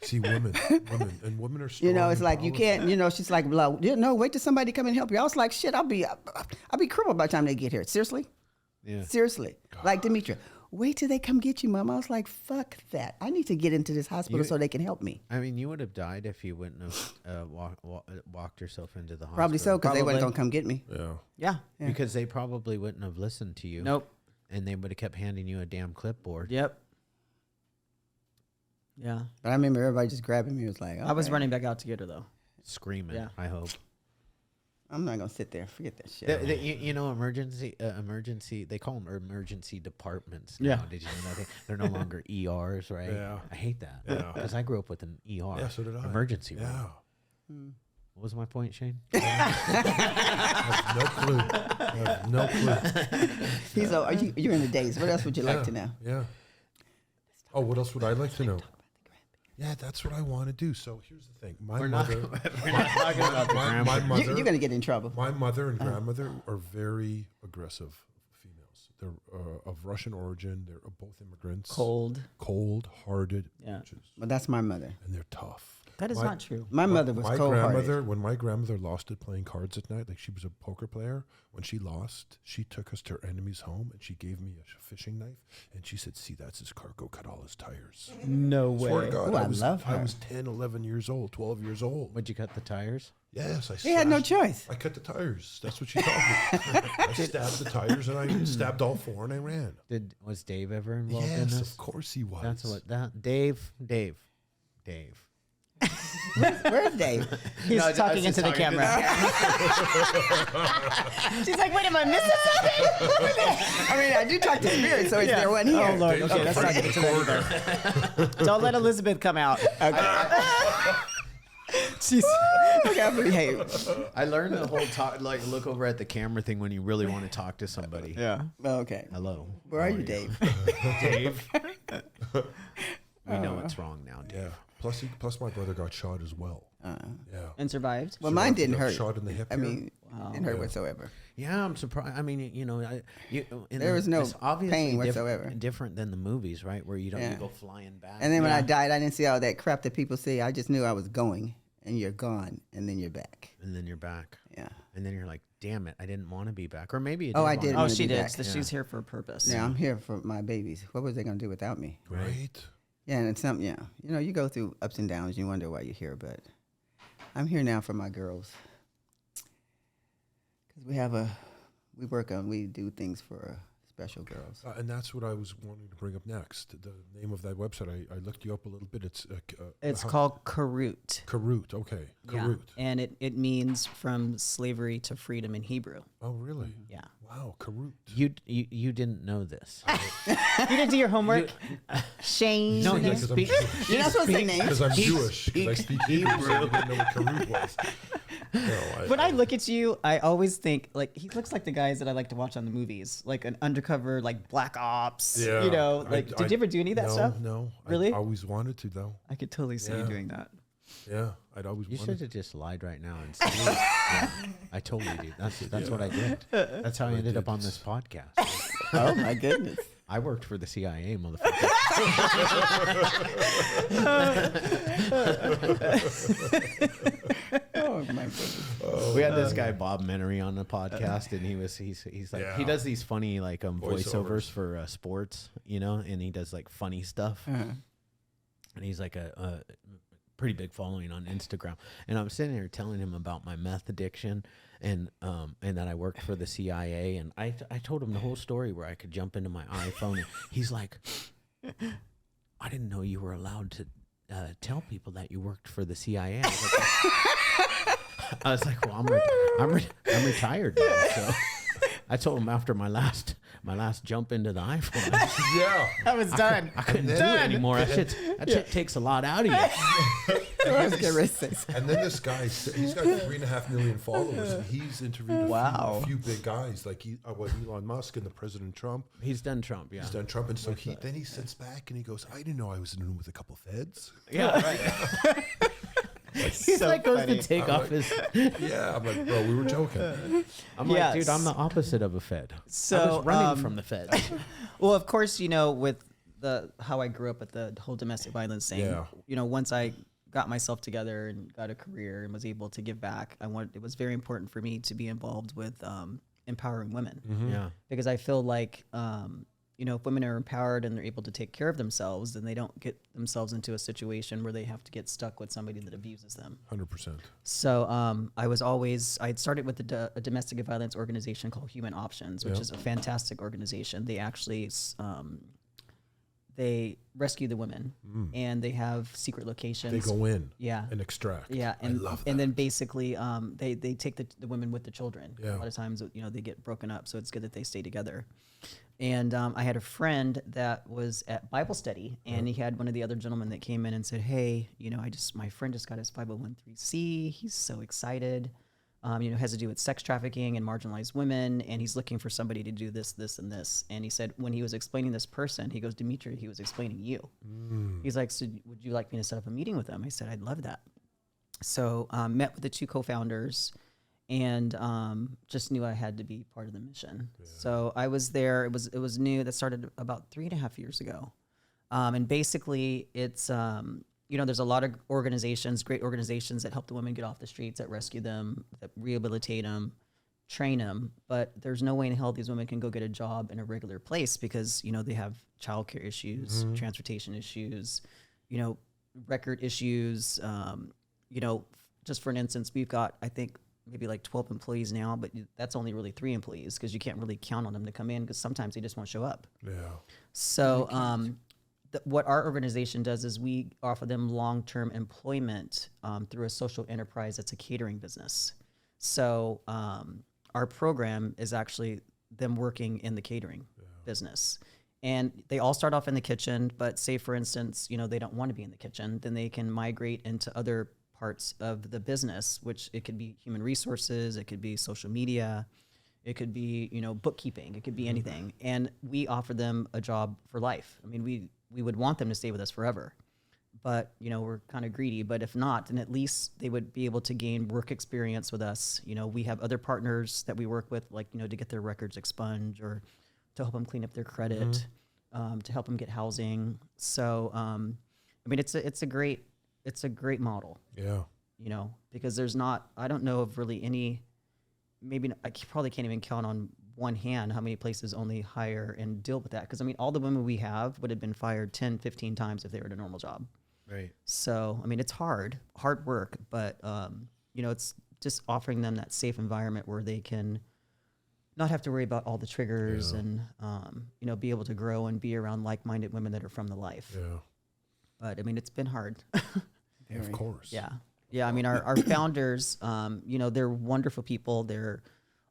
See, women are strong. You know, it's and like, you powerful. can't, she's like, well, no, wait till somebody come and help you. I was like, shit, I'll be crippled by the time they get here. Seriously? Yeah. Seriously. Like, Demetria, wait till they come get you, Mom. I was like, fuck that. I need to get into this hospital so they can help me. I mean, you would have died if you wouldn't have walked yourself into the hospital. Probably so, because they weren't Probably. going to come get me. Yeah. Yeah. Because they probably wouldn't have listened to you. Nope. And they would have kept handing you a damn clipboard. Yep. Yeah. But I remember everybody just grabbing me. It was like, I was okay. running back out to get her though. Screaming, Yeah. I hope. I'm not going to sit there. Forget that shit. You know, emergency, they call them emergency departments now. Yeah. Did you know that? They're no longer ERs, right? Yeah. I hate that. Yeah. Because I grew up with an ER. Yeah, so did I. Emergency room. Yeah. What was my point, Shane? I have no clue. I have no clue. You're in the days. What else would you like to know? Yeah. Oh, what else would I like to know? Yeah, that's what I want to do. So here's the thing. We're not talking about the my grandma. mother, You're going to get in trouble. my mother and grandmother are very aggressive females. They're of Russian origin. They're both immigrants. Cold-hearted Yeah. bitches. But that's my mother. And they're tough. That is not true. My mother was cold-hearted. When my grandmother lost it playing cards at night, like she was a poker player, when she lost, she took us to her enemy's home and she gave me a fishing knife and she said, see, that's his car. Go cut all his tires. No Swear to God, Ooh, I love her. I was 10, 11 years old, 12 years old. Would you cut the tires? Yes, I He had no slashed- choice. I cut the tires. That's what she taught me. I stabbed the tires and I stabbed all four and I ran. Was Dave ever involved in Yes, this? of course he was. That's what Dave. Where's Dave? He's No, I was talking just into the talking to camera. She's like, wait, am I missing something? I mean, I do talk to spirit, so it's there one here. Oh, Lord. Dave's Okay, a let's not freak get into that either. Don't let Elizabeth come out. She's Okay, hey. I learned the whole look over at the camera thing when you really want to talk to somebody. yeah. Okay. Hello. Where are you, Dave? Dave. We know what's wrong now, Dave. Yeah. Plus my brother got shot as well. Yeah. And survived. Well, mine didn't hurt. Shot in the hip. I here. mean, didn't hurt whatsoever. Yeah, I'm surprised. I mean, There was no it's obviously pain whatsoever. Different than the movies, right? Where you don't Yeah. you go flying back. And then when I died, I didn't see all that crap that people see. I just knew I was going, and you're gone, and then you're back. and then you're back. Yeah. And then you're like, damn it, I didn't want to be back. Or maybe you Oh, I want did. to Oh, wanna she be did. back. So she's here for a purpose. Yeah, I'm here for my babies. What was they gonna do without me? Right. Yeah, and it's something. Yeah, you go through ups and downs. You wonder why you're here, but I'm here now for my girls. Because we do things for special girls. And that's what I was wanting to bring up next. The name of that website, I looked you up a little bit. It's called Karut. Karut. Okay, Karut. Yeah. And it means from slavery to freedom in Hebrew. Oh, really? Yeah. Wow, Karut. You didn't know this. You didn't do your homework? Shane. No, Yeah, he 'cause I'm speaks. Jewish. You're not supposed to say names. Because I'm He Jewish. Because I speaks speak Hebrew, so I Hebrew. didn't know what Karut was. No, When I look at you, I always think like he looks like the guys that I like to watch on the movies, like an undercover, like Black Ops. Yeah. You know, like did you ever do any of that no, stuff? No. Really? I always wanted to, though. I could totally see you Yeah. doing that. Yeah, I'd always You should wanted have just lied right now and said, yeah, I totally do. That's what I did. That's how I ended up on this podcast. Oh my goodness. I worked for the CIA, motherfucker. Oh my goodness. We had this guy Bob Menery on the podcast, and he's like he does these funny like voiceovers for sports, you know, and he does like funny stuff, and he's like a pretty big following on Instagram. And I'm sitting here telling him about my meth addiction, and that I worked for the CIA, and I told him the whole story where I could jump into my iPhone, and he's like, I didn't know you were allowed to tell people that you worked for the CIA. I was like, well, I'm retired now. So I told him after my last jump into the iPhone, I was done. I couldn't do it anymore. That shit takes a lot out of you. And then this guy, he's got 3.5 million followers, and he's interviewed a few big guys like Elon Musk and the President Trump. He's done Trump, yeah. He's done Trump, and so then he sits back and he goes, "I didn't know I was in a room with a couple feds." Yeah, right. He's so like goes to take off his. Yeah, I'm like, bro, we were joking. I'm like, dude, I'm the opposite of a Fed. So I was running from the Feds. Well, of course, you know, with how I grew up with the whole domestic violence thing. You know, once I got myself together and got a career and was able to give back, it was very important for me to be involved with empowering women. Yeah, because I feel like you know, if women are empowered and they're able to take care of themselves, then they don't get themselves into a situation where they have to get stuck with somebody that abuses them. 100%. So I had started with a domestic violence organization called Human Options, which is a fantastic organization. They actually they rescue the women, and they have secret locations. They go in, yeah, and extract. Yeah, and I love that. And then basically, they take the women with the children. Yeah. A lot of times, you know, they get broken up, so it's good that they stay together. And I had a friend that was at Bible study, and he had one of the other gentlemen that came in and said, "Hey, you know, my friend just got his 501(c)(3). He's so excited. You know, has to do with sex trafficking and marginalized women, and he's looking for somebody to do this, this, and this." And he said, when he was explaining this person, he goes, "Dimitri, he was explaining you." He's like, "So would you like me to set up a meeting with them?" I said, "I'd love that." So met with the two co-founders, and just knew I had to be part of the mission. Yeah. So I was there. It was new. That started about 3.5 years ago, and basically it's you know, there's a lot of organizations, great organizations that help the women get off the streets, that rescue them, that rehabilitate them, train them. But there's no way in hell these women can go get a job in a regular place because, you know, they have childcare issues, transportation issues, you know, record issues. You know, just for an instance, we've got, I think, maybe like 12 employees now, but that's only really 3 employees because you can't really count on them to come in because sometimes they just won't show up. Yeah. So, what our organization does is we offer them long-term employment through a social enterprise that's a catering business. So our program is actually them working in the catering business. And they all start off in the kitchen, but say, for instance, you know, they don't want to be in the kitchen, then they can migrate into other parts of the business, which it could be human resources, it could be social media, it could be, you know, bookkeeping, it could be anything. And we offer them a job for life. I mean, we would want them to stay with us forever, but, you know, we're kind of greedy. But if not, then at least they would be able to gain work experience with us. You know, we have other partners that we work with, like, you know, to get their records expunged or to help them clean up their credit, to help them get housing. So, I mean, it's a great model. Yeah. You know, because I don't know of really any, I probably can't even count on one hand how many places only hire and deal with that. Because, I mean, all the women we have would have been fired 10, 15 times if they were at a normal job. Right. So, I mean, it's hard work, but, you know, it's just offering them that safe environment where they can not have to worry about all the triggers and, you know, be able to grow and be around like-minded women that are from the life. Yeah. But, I mean, it's been hard. Of course. Yeah. Yeah. I mean, our founders, you know, they're wonderful people. They're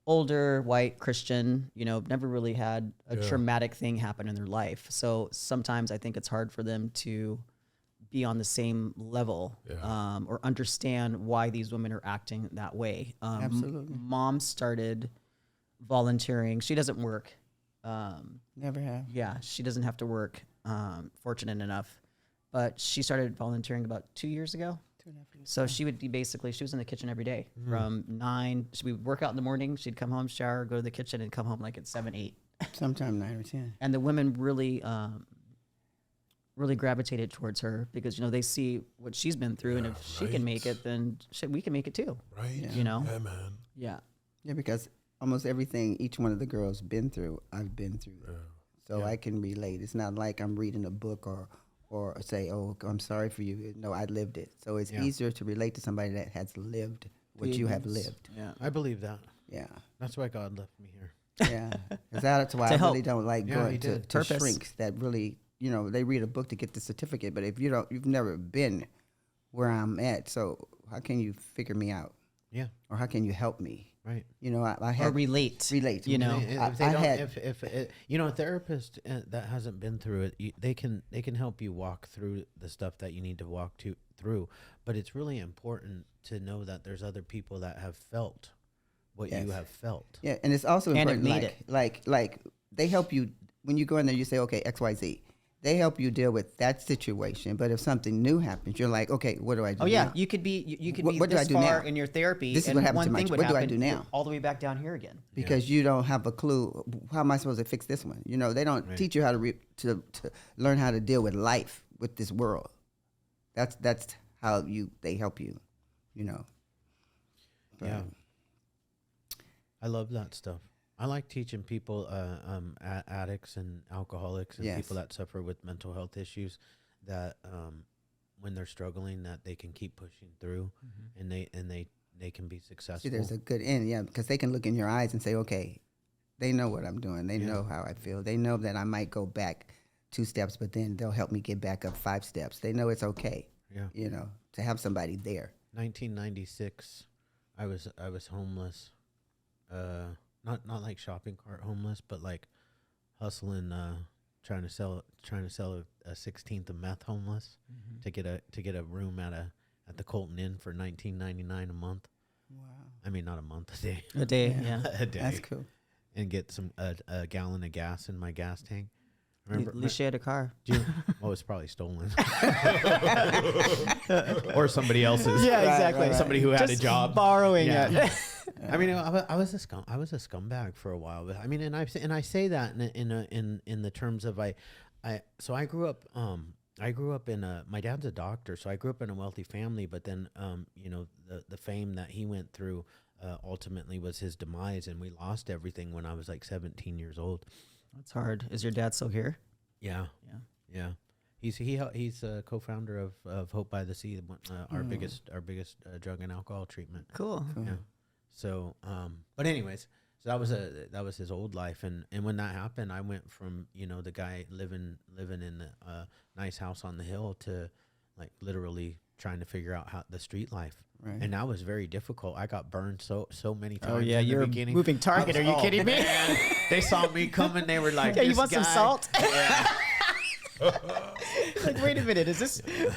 older, white, Christian, you know, never really had a traumatic thing happen in their life. So sometimes I think it's hard for them to be on the same level or understand why these women are acting that way. Absolutely. Mom started volunteering. She doesn't work. Never have. Yeah, she doesn't have to work, fortunate enough. But she started volunteering about 2 years ago. 2.5 years. So she would be she was in the kitchen every day from 9. We would work out in the morning. She'd come home, shower, go to the kitchen, and come home like at 7, 8. Sometime 9 or 10. And the women really really gravitated towards her because, you know, they see what she's been through, and if she can make it, then we can make it too. Right. Yeah. You know? Yeah, man. Yeah. Yeah, because almost everything each one of the girls been through, I've been through. Yeah. So I can relate. It's not like I'm reading a book or say, oh, I'm sorry for you. No, I lived it. So it's easier to relate to somebody that has lived what you have lived. Yeah. I believe that. Yeah. That's why God left me here. Yeah. 'Cause that's why To I help. really don't like Yeah, going he to did. Purpose. shrinks that really, you know, they read a book to get the certificate, but if you've never been where I'm at, so how can you figure me out? Yeah. Or how can you help me? Right. You know, I Or had relate. relate. You know, If they I don't, had if you know, a therapist that hasn't been through it, they can help you walk through the stuff that you need to walk through. But it's really important to know that there's other people that have felt what Yes. you have felt. Yeah, and it's also And it important. made Like they help you when you go in there. You say, okay, XYZ. They help you deal with that situation. But if something new happens, you're like, okay, what do I do? Oh yeah, now? you could be you could What- be what do I this do far now? in your therapy, This is and what happened one to my thing ch- would what do I happen, do now? you're all the way back down here again. Because you don't have a clue. How am I supposed to fix this one? You know, they don't Right. teach you how to learn how to deal with life with this world. That's how they help you. You know. But, Yeah. I love that stuff. I like teaching people, addicts and alcoholics and Yes. people that suffer with mental health issues, that when they're struggling, that they can keep pushing through, and they can be successful. See, there's a good end, yeah, because they can look in your eyes and say, okay, they know what I'm doing. They Yeah. know how I feel. They know that I might go back 2 steps, but then they'll help me get back up 5 steps. They know it's okay, Yeah. you know, to have somebody there. 1996, I was homeless, not like shopping cart homeless, but like hustling, trying to sell a 16th of meth homeless to get a room at the Colton Inn for $19.99 a month. Wow. I mean, not a month, a day. A day, Yeah. yeah. A day. That's cool. And get a gallon of gas in my gas tank. At least you had a car. Well, it's probably stolen. Or somebody else's. Yeah, Right, exactly. right, right. Somebody who had Just a job. borrowing Yeah. it. I mean, I was a scumbag for a while, but I mean, and I say that in the terms of so I grew up in my dad's a doctor, so I grew up in a wealthy family, but then you know, the fame that he went through ultimately was his demise, and we lost everything when I was like 17 years old. That's hard. Is your dad still here? Yeah. Yeah. Yeah. He's a co-founder of Hope by the Sea, our biggest drug and alcohol treatment. Cool. Yeah. So, but anyways, so that was his old life, and when that happened, I went from, you know, the guy living in the nice house on the hill to like literally trying to figure out how the street life, Right. and that was very difficult. I got burned so many times. Oh yeah, in the you're a beginning. moving target. Are you kidding me? Man, they saw me coming. They were like, Yeah, you "This want some guy." salt? Yeah. Like, wait a minute, is this? Yeah,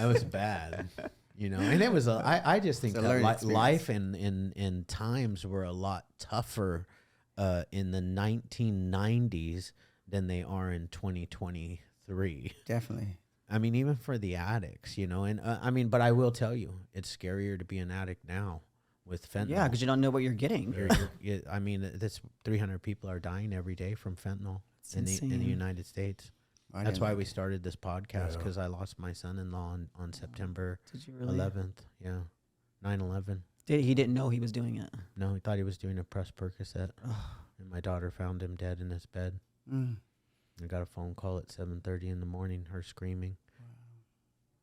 that was bad, you know. And it was I just think It's a that learning experience. life in times were a lot tougher in the 1990s than they are in 2023. Definitely. I mean, even for the addicts, you know. And I mean, but I will tell you, it's scarier to be an addict now with fentanyl. Yeah, because you don't know what you're getting. I mean, this 300 people are dying every day from fentanyl It's in the insane. United States. I That's didn't why know we that. started this podcast, Yeah. because I lost my son-in-law on September Did you really? 11th. Yeah, 9/11. He didn't know he was doing it. No, he thought he was doing a press Percocet, and my daughter found him dead in his bed. Mm. I got a phone call at 7:30 in the morning, her screaming.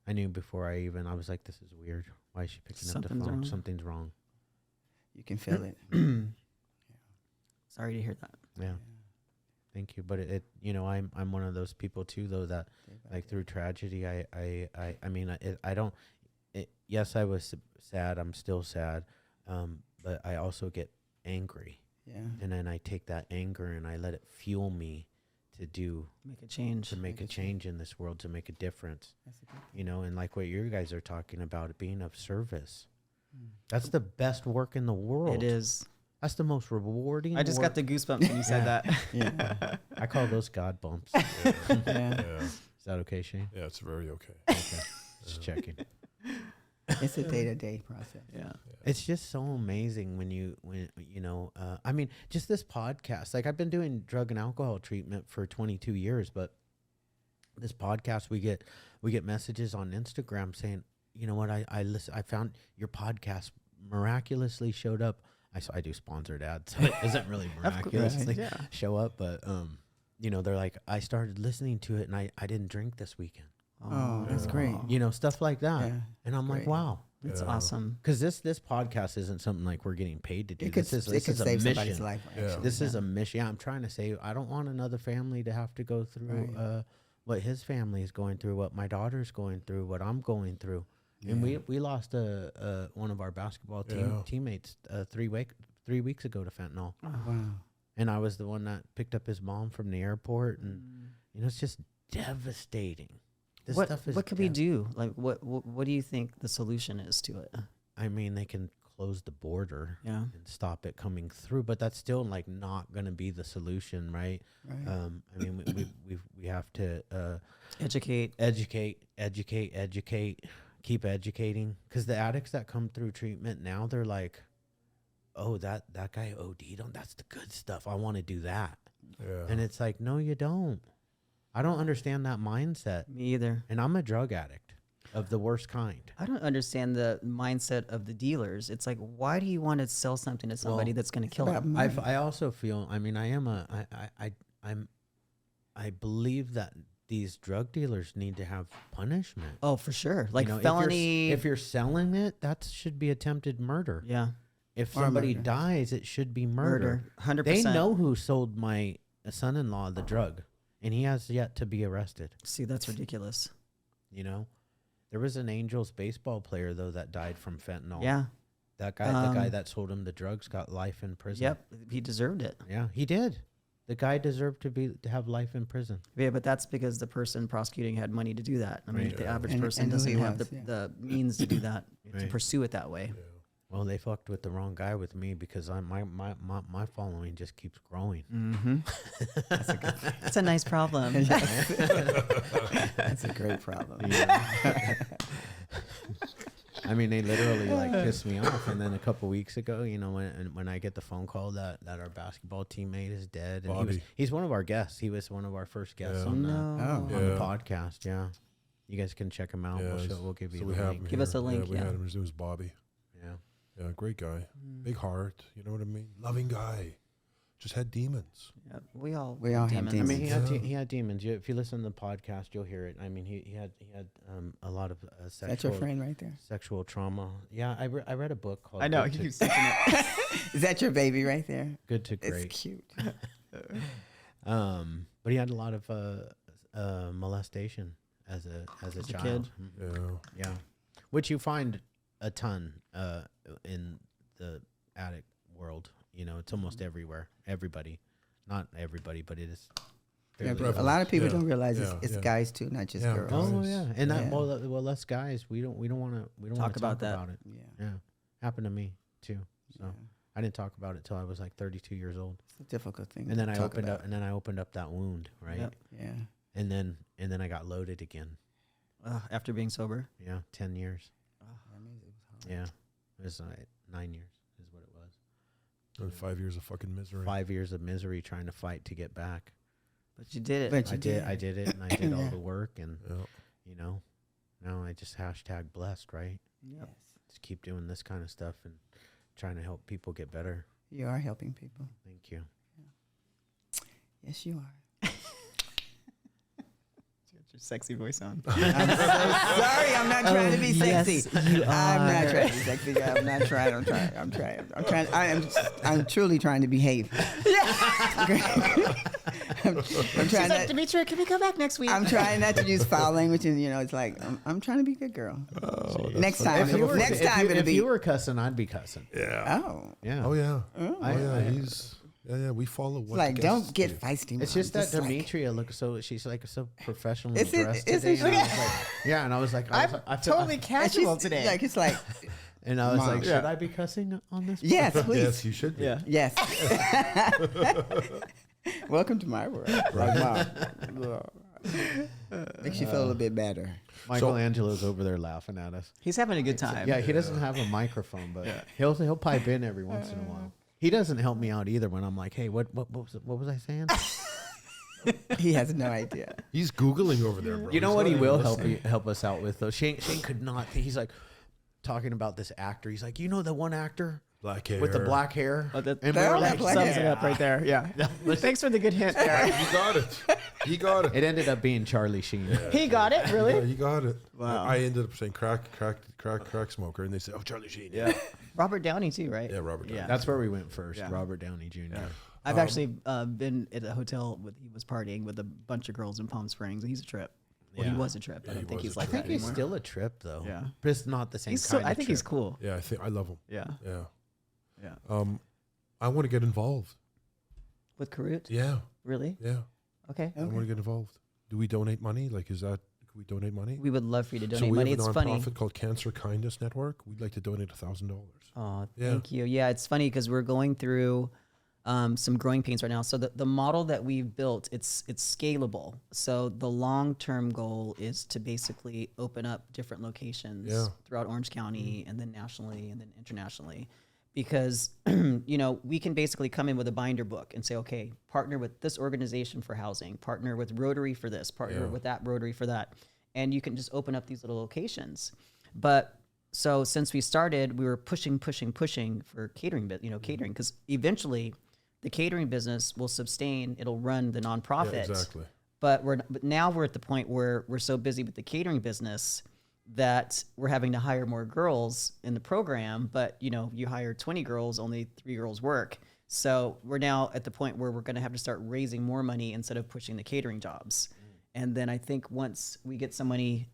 I knew before I was like, this is weird. Why is she picking up the Something's phone? wrong. Something's wrong. You can feel it. Sorry to hear that. Yeah. Thank you. But it you know, I'm one of those people too, though, that like through tragedy, I mean, I don't, yes, I was sad. I'm still sad. But I also get angry, Yeah. and then I take that anger and I let it fuel me to Make a change. make a change in this world, to make a difference, That's a good you know, and like what you guys are talking about, being of service. That's the best work in the world. It is. That's the most rewarding. I just got the goosebumps when you said that. Yeah. I call those God bumps. Yeah. Yeah. Is that okay, Shane? Yeah, it's very okay. Okay. Just checking. It's a day-to-day process. Yeah. It's just so amazing when you know, I mean, just this podcast, like I've been doing drug and alcohol treatment for 22 years, but this podcast, we get messages on Instagram saying, you know what, I listen, I found your podcast miraculously showed up. I do sponsored ads, so it doesn't really miraculously show up, but you know, they're like, I started listening to it and I didn't drink this weekend. Oh, that's great. You know, stuff like that. Yeah, and I'm like, wow. It's awesome. Because this podcast isn't something like we're getting paid to do. This is a save somebody's life. This is a mission. Yeah, I'm trying to say, I don't want another family to have to go through what his family is going through, what my daughter's going through, what I'm going through. Yeah. And we lost one of our basketball teammates 3 weeks ago to fentanyl. Oh, wow. And I was the one that picked up his mom from the airport, and you know, it's just devastating. What can we do? Like, what do you think the solution is to it? I mean, they can close the border and stop it coming through, but that's still like not going to be the solution, right? I mean, we have to educate, keep educating, because the addicts that come through treatment now, they're like, oh, that guy OD'd on, that's the good stuff, I want to do that. And it's like, no, you don't. I don't understand that mindset. Me either. And I'm a drug addict of the worst kind. I don't understand the mindset of the dealers. It's like, why do you want to sell something to somebody that's going to kill them? I also feel, I mean, I believe that these drug dealers need to have punishment. Oh, for sure. Like, you know, felony. If you're selling it, that should be attempted murder. Yeah. If somebody dies, it should be murder. 100%. They know who sold my son-in-law the drug, and he has yet to be arrested. See, that's ridiculous. You know, there was an Angels baseball player though that died from fentanyl. Yeah, that guy, the guy that sold him the drugs, got life in prison. Yep, he deserved it. Yeah, he did. The guy deserved to have life in prison. Yeah, but that's because the person prosecuting had money to do that. I mean, the average person doesn't have the means to do that, to pursue it that way. Yeah. Well, they fucked with the wrong guy with me, because my following just keeps growing. Mm-hmm. That's a nice problem. That's a great problem. Yeah. I mean, they literally like pissed me off. And then a couple weeks ago, you know, when I get the phone call that our basketball teammate is dead, and he's one of our guests. He was one of our first guests on the podcast. Yeah, you guys can check him out. We'll give you a link. Give us a link. We had him. His name was Bobby. Yeah. Yeah, great guy. Big heart. You know what I mean? Loving guy. Just had demons. Yeah, we all have demons. I mean, he had demons. If you listen to the podcast, you'll hear it. I mean, he had a lot of sexual. That's your friend right there. Sexual trauma. Yeah, I read a book called. I know. He keeps thinking it. Is that your baby right there? Good to Great. It's cute. But he had a lot of molestation as a child. Kid. Yeah, which you find a ton in the addict world. You know, it's almost everywhere. Everybody, not everybody, but it is. A lot of people don't realize it's guys too, not just girls. Oh yeah, and that well, us guys, we don't want to talk about it. Yeah, happened to me too. So I didn't talk about it till I was like 32 years old. It's a difficult thing. And then I opened up that wound, right? Yep. Yeah. And then I got loaded again. After being sober. Yeah, 10 years. Yeah. It was 9 years is what it was. And 5 years of fucking misery. 5 years of misery trying to fight to get back. But you did it. But I did it, and I did all the work, and you know, now I just #blessed, right? Yep. Just keep doing this kind of stuff and trying to help people get better. You are helping people. Thank you. Yeah. Yes, you are. Your sexy voice on. I'm so sorry. I'm not trying to be sexy. Yes, you I'm are. not trying to be sexy. I'm not trying. I'm truly trying to behave. I'm trying like, Demetria, can we come back next week? I'm trying not to use foul language, and you know, it's like I'm trying to be a good girl. Next time, if you were cussing, I'd be cussing. Yeah. Oh. Yeah. Oh yeah. Oh. Yeah, we follow what like, don't get feisty. Mom. It's just that Demetria looks so, she's like so professionally dressed today. And I was like, I'm totally casual today. Like, it's like, and I was like, should I be cussing on this? Yes, please. Yes, you should be. Yeah. Yes. Welcome to my world. Right. Makes you feel a little bit better. Michelangelo's over there laughing at us. He's having a good time. Yeah, he doesn't have a microphone, but he'll pipe in every once in a while. He doesn't help me out either when I'm like, hey, what was I saying? He has no idea. He's Googling over there, bro. You know He's what not he even will listening. help us out with though. Shane could not. He's like talking about this actor. He's like, you know the one actor Black hair. with the black hair. Oh, that, And They we were all have like, black sums hair. it up right there. Yeah. Thanks for the good hint, Eric. You got it. He got it. it ended up being Charlie Sheen. He got it, Yeah, really? you got it. Wow. I ended up saying crack smoker, and they said, "Oh, Charlie Sheen." Yeah. Robert Downey too, right? Yeah, Robert Downey. Yeah. That's where we went first. Yeah. Robert Downey Jr. I've actually been at a hotel with he was partying with a bunch of girls in Palm Springs. He's a trip. Well, Yeah. he was a trip. I Yeah, don't he think was he's a like I think that he's anymore. still a trip though. Yeah. But it's not the same He's kind so, I of think trip. he's cool. Yeah, I love him. Yeah. Yeah. Yeah. I want to get involved. With Karut? Yeah, Really? yeah. Okay. I want to get involved. Do we donate money? Like, can we donate money? We would love for you to So donate we money. have a It's funny. nonprofit called Cancer Kindness Network. We'd like to donate $1,000. Oh, Yeah. thank you. Yeah, it's funny because we're going through some growing pains right now. So the model that we've built, it's scalable. So the long-term goal is to basically open up different locations Yeah. throughout Orange County and then nationally and then internationally. Because, we can basically come in with a binder book and say, okay, partner with this organization for housing, partner with Rotary for this, partner Yeah. with that Rotary for that. And you can just open up these little locations. But so since we started, we were pushing for catering, catering, because eventually the catering business will sustain, it'll run the nonprofit. Yeah, exactly. But now we're at the point where we're so busy with the catering business that we're having to hire more girls in the program. But you hire 20 girls, only 3 girls work. So we're now at the point where we're going to have to start raising more money instead of pushing the catering jobs. And then I think once we get some money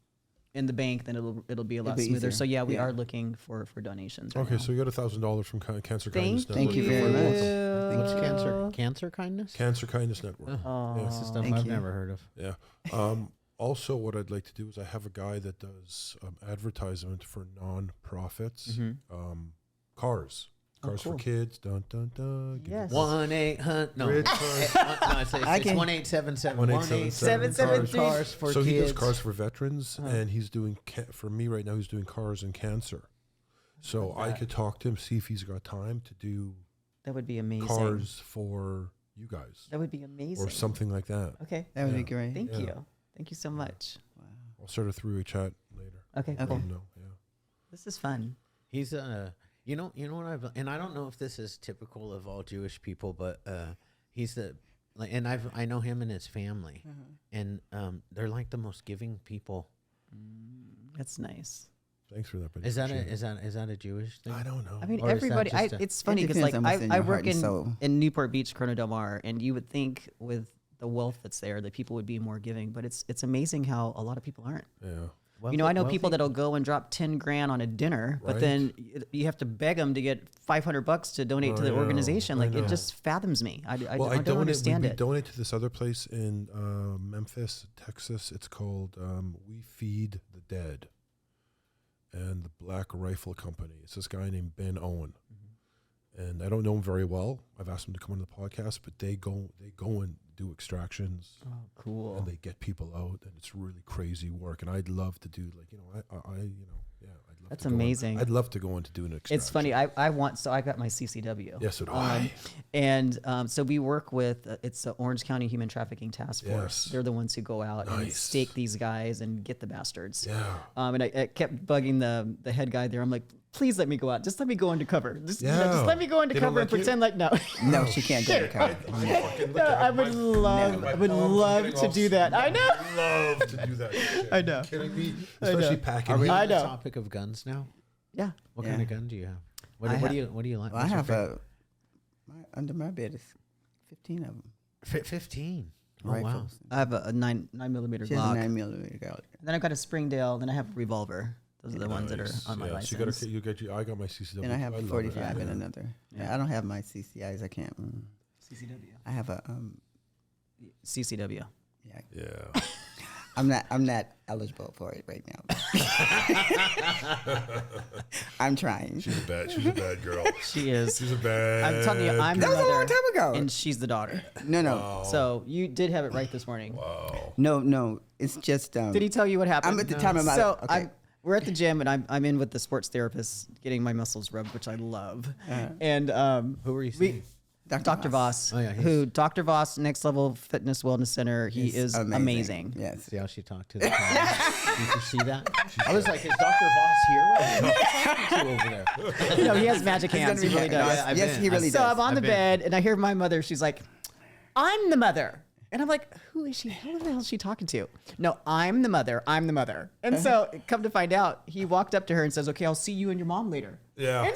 in the bank, then it'll be a lot be smoother. easier. So yeah, we Yeah. are looking for donations. Right Okay, now. so you got $1,000 from Cancer Kindness Network. Thank you very much. What's cancer kindness? Cancer Kindness Network. Oh, This is stuff Thank I've you. never heard of. Yeah. Also, what I'd like to do is I have a guy that does advertisement for non-profits. Cars cool. for kids. Dun dun dun. Give Yes. you 1-800 no. Bridge No, it's I can- 1-877 1877 cars for so kids. he does cars for veterans, and he's doing for me right now. He's doing cars and cancer. So I could talk to him, see if he's got time to do that would be amazing. cars for you guys That would be amazing. or something like that. Okay. That would Yeah. be great. Thank Yeah. you. Thank you so much. I'll start a three-way chat later. Okay. Let Cool. him know. Yeah. This is fun. He's you know what and I don't know if this is typical of all Jewish people, but he's and I know him and his family, and they're like the most giving people. That's nice. Thanks for that. buddy. Is that Appreciate it. a Jewish thing? I don't know. I mean, Or is that everybody. just It's funny because depends like on what's in I your work heart and soul. in Newport Beach, Corona Del Mar, and you would think with the wealth that's there that people would be more giving, but it's amazing how a lot of people aren't. Yeah. I know people that'll go and drop 10 grand on a dinner, but Right. then you have to beg them to get $500 to donate to I the know, organization. I Like it know. just fathoms me. I Well, I don't donate. understand we it. donate to this other place in Memphis, Texas. It's called We Feed the Dead, and the Black Rifle Company. It's this guy named Ben Owen, and I don't know him very well. I've asked him to come on the podcast, but they go and do extractions, Oh, cool. and they get people out, and it's really crazy work. And I'd love to do I'd love. That's to go in- amazing. I'd love to go in to do an extraction. It's funny. I got my CCW. Yes, so do I. And so we work with, it's the Orange County Human Trafficking Task Force. Yes. They're the ones who go out and Nice. stake these guys and get the bastards. Yeah. And I kept bugging the head guy there. I'm like, please let me go out. Just let me go undercover. Just Yeah. let me go They don't undercover and let you? pretend like no. No, she can't go to college. No, I would love to do that. I know. Love to do that. Shit. I know. Are you kidding me? I know. Especially packing. Are we heat. I on the know. topic of guns now? Yeah. What Yeah. kind of gun do you have? What I do have- you like? Well, I What's your have favorite? under my bed is 15 of them. 15. Oh, wow. Rifles. I have a 9mm She has a Glock. 9mm Glock. Then I've got a Springdale. Then I have a revolver. Those are the ones that are Nice. on my Yeah, license. So I got my CCW. And I have love a it. 45 and Yeah. another. Yeah. I don't have my CCIs. I can't. CCW. I have a CCW. yeah. Yeah. I'm not eligible for it right now. I'm trying. She's a bad girl. She is. She's a bad. I'm telling you, I'm the That was a long mother, time ago. and she's the daughter. No. So you did have it right this morning. Wow. No. It's just. Did he tell you what happened? I'm at the time of my. So okay. we're at the gym, and I'm in with the sports therapist, getting my muscles rubbed, which I love. And Who were you we- seeing? Dr. Voss. Oh, yeah, Who Dr. Voss, Next Level Fitness Wellness Center. He is amazing. Yes. See how she talked to the camera? Did you see that? I was like, is Dr. Voss here? What are you talking to over there? No, he has magic hands. He really does. Yes, he really So does. I'm on the bed and I hear my mother. She's like, I'm the mother. And I'm like, who is she? Who the hell is she talking to? No, I'm the mother. I'm the mother. And so come to find out, he walked up to her and says, okay, I'll see you and your mom later. Yeah.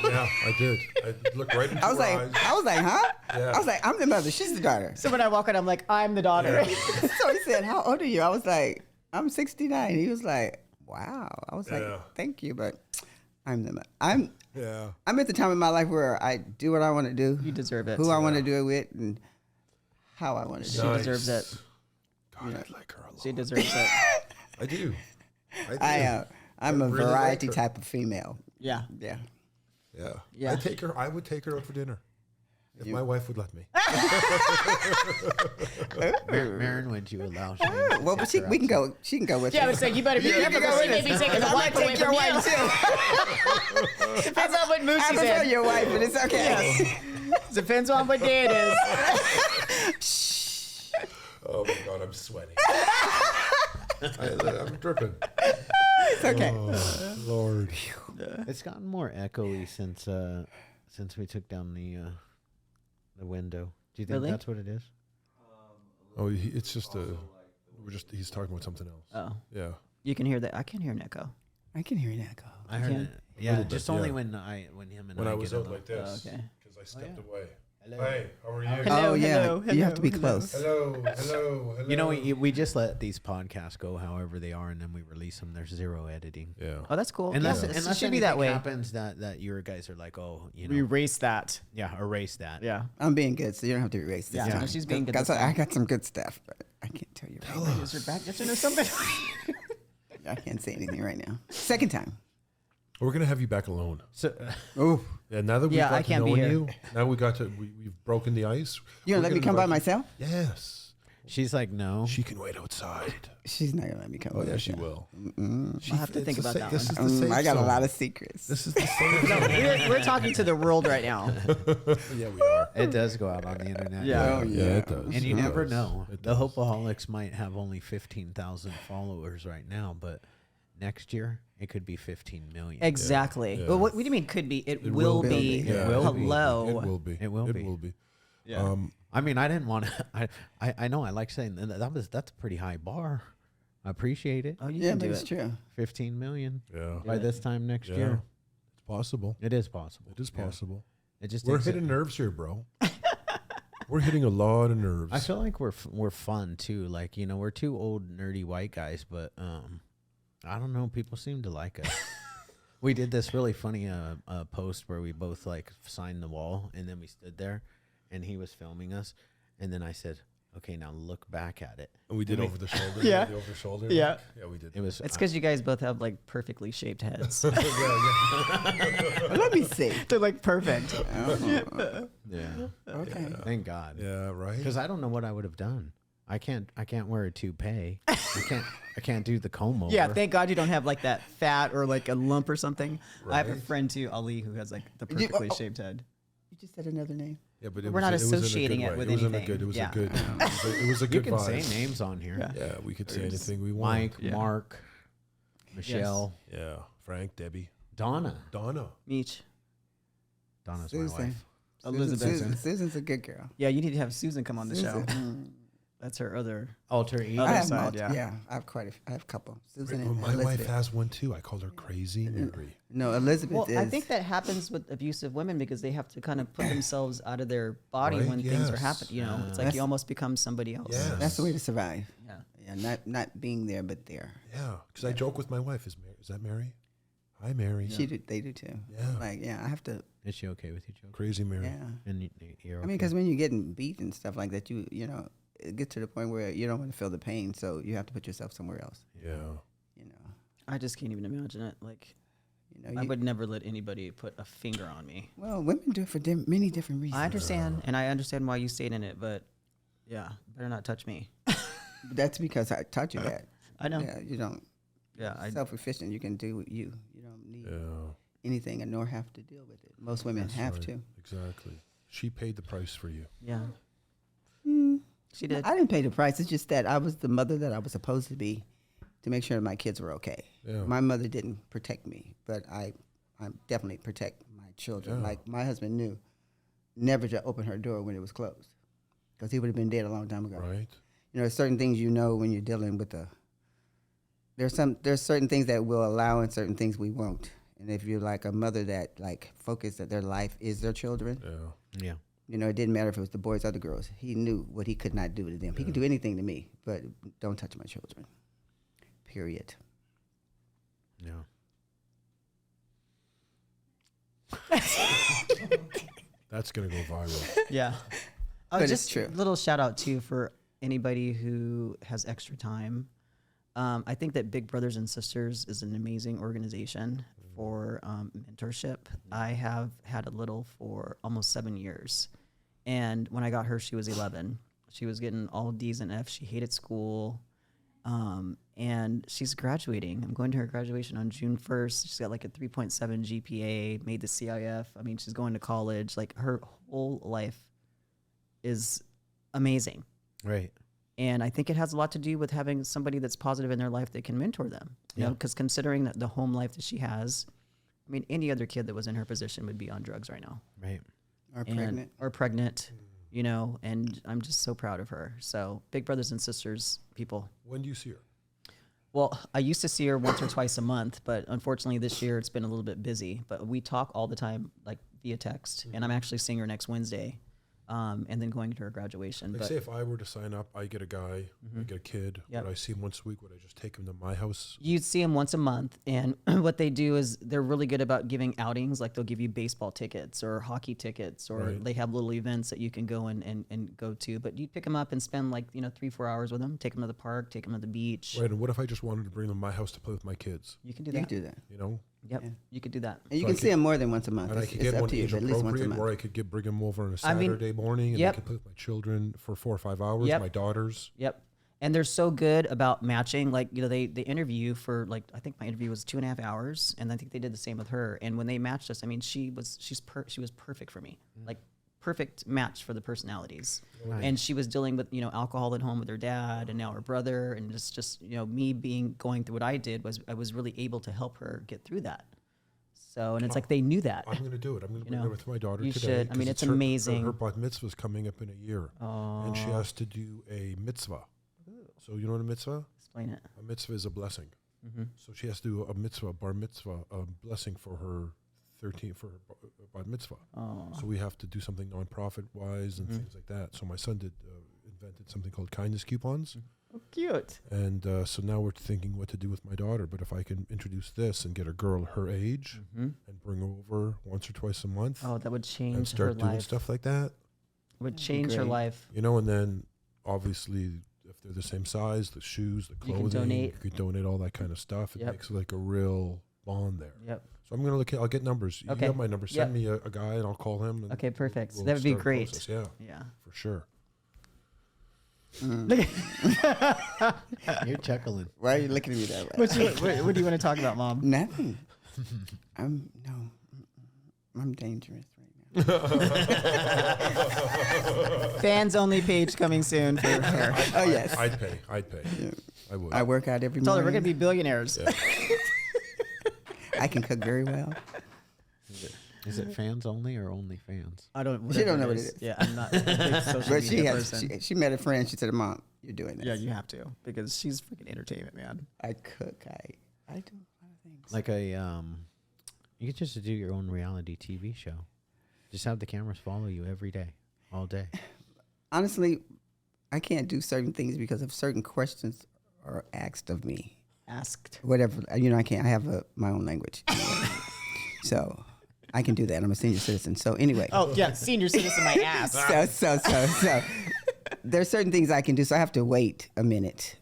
Yeah, I did. I looked right into I was her like, eyes. huh? Yeah. I was like, I'm the mother. She's the daughter. So when I walk in, I'm like, I'm the daughter. So he said, how old are you? I was like, I'm 69. He was like, wow. I was like, Yeah. thank you, but I'm the mother. Yeah. I'm at the time in my life where I do what I want to do. You deserve it. Who I want to do it with and how I want to do She it. deserves it. God, I like her a lot. She deserves it. I do. I'm a really like variety her. type of female. Yeah. Yeah. Yeah. Yeah. I would take her out for dinner. If my wife would let me. Marin, would you allow Shane to Well, but take her we can outside? go. She can go with Yeah, I you. would say you better be You careful can go because she with may be us. taking the I'm wife gonna away take from your you. wife too. Depends on what mood I she's prefer in. your wife, but it's okay. Depends on what day it is. Oh my God, I'm sweating. I'm dripping. It's okay. Oh, Lord. It's gotten more echoey since we took down the window. Do you think Really? that's what it is? Oh, it's just he's talking about something else. Oh, Yeah. you can hear that. I can hear an echo. I can hear an echo. I heard can? it. Yeah, little just bit, only yeah. when him and When I I was get out along. like this. okay. Because I stepped yeah. away. Hello. Hey, how are you? Hello, Oh yeah, hello, you have to be hello. close. Hello, hello, hello. You know, we just let these podcasts go however they are, and then we release them. There's zero editing. Yeah. Oh, that's cool. Unless, yeah, unless it should be that anything way. happens that your guys are like, oh, you know, Erase that. yeah, erase that. Yeah. I'm being good, so you don't have to erase this Yeah, time. no, she's being good Got this some- I time. got some good stuff, but I can't tell you. Right now. Is your back itching or something? I can't say anything right now. Second time. We're gonna have you back alone. So Oh, Yeah. Now that we've Yeah, got I to can't be knowing here. you, now we've broken the ice. you gonna let me come by myself? Yes. she's like, no. She can wait outside. She's not gonna let me come. Oh by yeah, she myself. will. I'll have to It's think the about sa- that This one. is the safe I got a zone. lot of secrets. This is the safe zone. we're talking to the world right now. Yeah, we are. It does go out on the internet. Yeah. Oh, Yeah, yeah. it does. And you It never does. know. It The does. Hopeaholics might have only 15,000 followers right now, but next year it could be 15 million. Exactly. Yeah. Well, what do you mean could be? It, It will will be. be. Yeah, will it be. Hello. It will be. It will be. It will be. Yeah. I mean, I didn't want to. I know. I like saying that's a pretty high bar. I appreciate it. Oh, you Yeah, can but do it's it. true. 15 million Yeah. by this time next Yeah. year. It's possible. It is possible. It is Yeah. possible. It just We're takes hitting nerves here, bro. We're hitting a lot of nerves. I feel like we're fun too. Like, you know, we're two old nerdy white guys, but I don't know. People seem to like us. We did this really funny post where we both like signed the wall, and then we stood there, and he was filming us, and then I said, "Okay, now look back at it." And we did over the shoulder. Yeah. The over the shoulder. Yeah. look. Yeah, we did. It was. It's because you guys both have like perfectly shaped heads. Well, let me see. They're like perfect. Oh, yeah. okay. Thank God. Yeah, right. Because I don't know what I would have done. I can't wear a toupee. I can't do the comb over. Yeah, thank God you don't have like that fat or like a lump or something. I have a Right. friend too, Ali, who has like the You- perfectly shaped head. You just said another name. Yeah, but We're not it was in a good associating it way. with It was in a anything. good. It was Yeah. a good. It was a You good can vibe. say names on here. Yeah. Yeah, we could say anything we want. Mike, Yeah. Mark, Michelle, Yeah, Frank, Debbie, Donna. Donna. Meech. Donna's my Susan. wife. Elizabeth. Susan's a good girl. Yeah, you need to have Susan come on the Susan. show. That's her other. Alter ego. Other I have side, multi- yeah. yeah, I have I have a couple. Susan Well, and my wife Elizabeth. has one too. I called her Crazy Mary. No, Elizabeth Well, is. I think that happens with abusive women because they have to kind of put themselves out of their body Right, when things are yes. happening. You know, it's like That's- you almost become somebody else. Yes. that's the way to survive. Yeah. Yeah, not being there, but there. Yeah, because I joke with my wife. Is that Mary? Hi, Mary. They do too. Yeah. Like, yeah, I have to. Is she okay with you, Joe? Crazy Mary. Yeah. And you're okay? I mean, because when you're getting beat and stuff like that, you know, it gets to the point where you don't want to feel the pain, so you have to put yourself somewhere else. Yeah. You know. I just can't even imagine it. Like, You know. I would never let anybody put a finger on me. Well, women do it for many different reasons. I understand, and I understand why you stayed in it, but yeah, better not touch me. That's because I taught you that. I know. Yeah, you don't. Yeah, I Self-efficient. You can do what you don't need Yeah. anything and nor have to deal with it. Most women That's have right. to. Exactly. She paid the price for you. Yeah. She did. I didn't pay the price. It's just that I was the mother that I was supposed to be to make sure my kids were okay. Yeah. My mother didn't protect me, but I definitely protect my children. Yeah. Like my husband knew never to open her door when it was closed because he would have been dead a long time ago. Right. You know, there's certain things you know when you're dealing with there's certain things that we'll allow and certain things we won't. And if you're like a mother that like focused that their life is their children, Yeah. you know, it didn't matter if it was the boys or the girls. He knew what he could not do to them. He could do anything to me, but don't touch my children. Period. Yeah. That's gonna go viral. Yeah. But it's just true. a little shout out too for anybody who has extra time. I think that Big Brothers and Sisters is an amazing organization for mentorship. I have had a little for almost 7 years. And when I got her, she was 11. She was getting all D's and F's. She hated school. And she's graduating. I'm going to her graduation on June 1st. She's got like a 3.7 GPA, made the CIF. I mean, she's going to college. Like her whole life is amazing. Right. And I think it has a lot to do with having somebody that's positive in their life that can mentor them. You know, because considering that the home life that she has, I mean, any other kid that was in her position would be on drugs right now. Right. Or pregnant. Pregnant, you know, and I'm just so proud of her. So Big Brothers and Sisters, people. When do you see her? Well, I used to see her once or twice a month, but unfortunately this year it's been a little bit busy. But we talk all the time, like via text, and I'm actually seeing her next Wednesday, and then going to her graduation. Like But say if I were to sign up, I get a guy, I get a kid. Yep. Would I see him once a week? Would I just take him to my house? you'd see them once a month, and what they do is they're really good about giving outings. Like they'll give you baseball tickets or hockey tickets, or Right. they have little events that you can go and go to. But you pick them up and spend like 3-4 hours with them. Take them to the park, take them to the beach. Right. And what if I just wanted to bring them to my house to play with my kids? You can do You that. can do that. You know, Yep, Yeah. you could do that. And you So can I see could- them more than once a month. and I It's, could it's get up one to you, age but at least once a appropriate, month. or I could bring them over on a I mean, Saturday morning and yep. I could play with my children for 4 or 5 hours. Yep. My daughters. Yep. And they're so good about matching. Like, they interview you for like, I think my interview was 2.5 hours, and I think they did the same with her. And when they matched us, I mean, she was perfect for me. Like perfect match for the personalities. Nice. And she was dealing with, alcohol at home with her dad and now her brother, and just me going through what I did I was really able to help her get through that. So, and it's like they knew that. I'm going to do it. I'm going to bring know, her with my daughter you today. should. I mean, 'cause it's her- amazing. Her bat mitzvah is coming up in a year. And she has to do a mitzvah. So you know what a mitzvah? Explain it. A mitzvah is a blessing. Mm-hmm. So she has to do a mitzvah, bar mitzvah, a blessing for her 13, for her bar mitzvah. Oh. So we have to do something nonprofit wise and things like that. So my son invented something called kindness coupons. Oh, cute. And so now we're thinking what to do with my daughter. But if I can introduce this and get a girl her age and bring her over once or twice a month Oh, that would and change start her doing life. stuff like that, Would change her great. life. and then obviously if they're the same size, the shoes, the You clothing, can donate. you could donate all that kind of stuff. It Yep. makes like a real bond there. Yep. So I'm going to I'll get numbers. Okay. You have my number. Yep. Send me a guy and I'll call him. And Okay, perfect. we'll That would be start a great. process. Yeah, Yeah. for sure. You're chuckling. Why are you looking at me that way? What do you want to talk about, Mom? Nothing. I'm dangerous right now. Fans only page coming soon for her. Oh yes. I'd pay. Yeah. I would. I work out every Tell her morning. we're gonna be billionaires. Yeah. I can cook very well. Is it fans only or only fans? I don't. She don't know what is. it is. Yeah, I'm not a big social But she media has. person. She met a friend. She said, "Mom, you're doing this." Yeah, you have to because she's freaking entertainment, man. I cook. I do a lot of things. Like you could just do your own reality TV show. Just have the cameras follow you every day, all day. Honestly, I can't do certain things because of certain questions are asked of me. Asked. Whatever, I can't. I have my own language, so I can do that. I'm a senior citizen. So anyway. Oh yeah, senior citizen, my ass. So there's certain things I can do. So I have to wait a minute,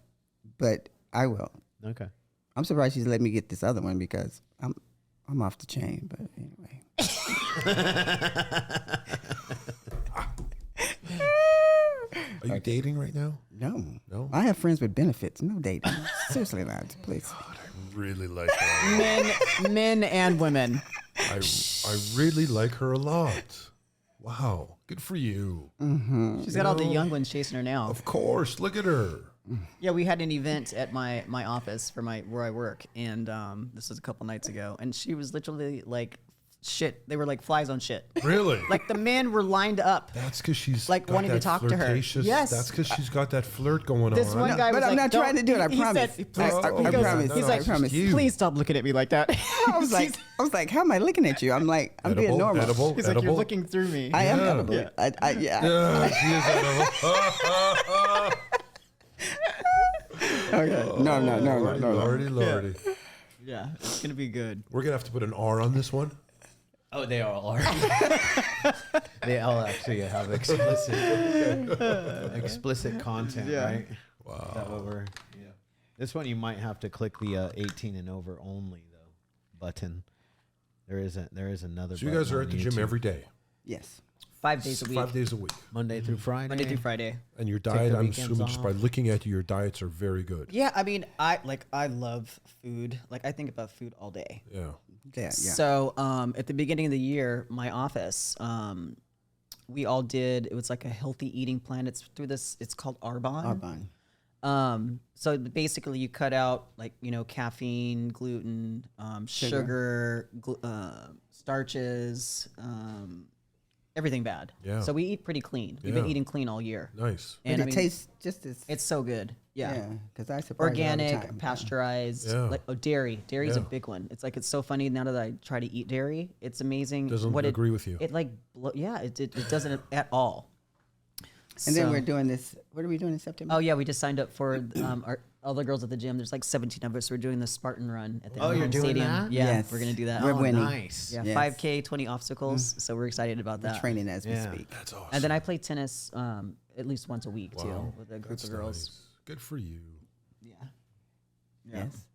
but I will. Okay. I'm surprised she's let me get this other one because I'm off the chain. But anyway. Are you dating right now? No. No? I have friends with benefits. No dating. Seriously, not please. I really like her. Men and women. I really like her a lot. Wow. Good for you. She's got all the young ones chasing her now. Of course. Look at her. Yeah, we had an event at my office for where I work, and this was a couple nights ago, and she was literally like shit. They were like flies on shit. Really? Like the men were lined up. That's because she's like got wanting to that talk to her. flirtatious- Yes. That's because she's got that flirt going This on. one guy was But I'm like, not trying to do it, I he promise. Said, I goes, promise. He's I like, promise. You. please stop looking at me like that. I was like, how am I looking at you? I'm like, I'm being normal. Edible, He's like, edible. you're looking through me. I am Yeah. edible. Yeah. Yeah, she is edible. Okay. No. Lordy. Yeah, it's gonna be good. We're gonna have to put an R on this one. Oh, they all are. They all actually have explicit content, right? Wow. Is that what we're? Yeah. This one you might have to click the 18 and over only though button. There is another. So you guys button are on at the gym YouTube. every day. Yes. 5 days a week. 5 days a week. Monday through Friday. Monday through Friday. And your Take diet, the I'm weekends assuming just by off. looking at you, your diets are very good. Yeah, I mean, I love food. Like I think about food all day. Yeah. Yeah. So at the beginning of the year, my office, we all did. It was like a healthy eating plan. It's through this. It's called Arbonne. So basically, you cut out caffeine, gluten, sugar, starches, everything bad. Yeah. So we eat pretty clean. We've been Yeah. eating clean all year, Nice. But and it tastes just as it's so good. Yeah. because I surprise you all the Organic, time. pasteurized, Yeah. dairy. Dairy's a Yeah. big one. It's like it's so funny now that I try to eat dairy. It's amazing. Doesn't what agree with you. It it doesn't at all. And then So- we're doing this. What are we doing in September? Oh yeah, we just signed up for all the girls at the gym. There's like 17 of us. We're doing the Spartan run at the Oh, you're home doing stadium. that? Yeah, Yes. we're gonna do that. We're winning. Nice. Yeah, Yes. 5K, 20 obstacles. So we're excited about We're that. training as we Yeah. speak. That's awesome. And then I play tennis at least once a week Wow. too with a group That's of girls. nice. Good for you. Yeah. Yes.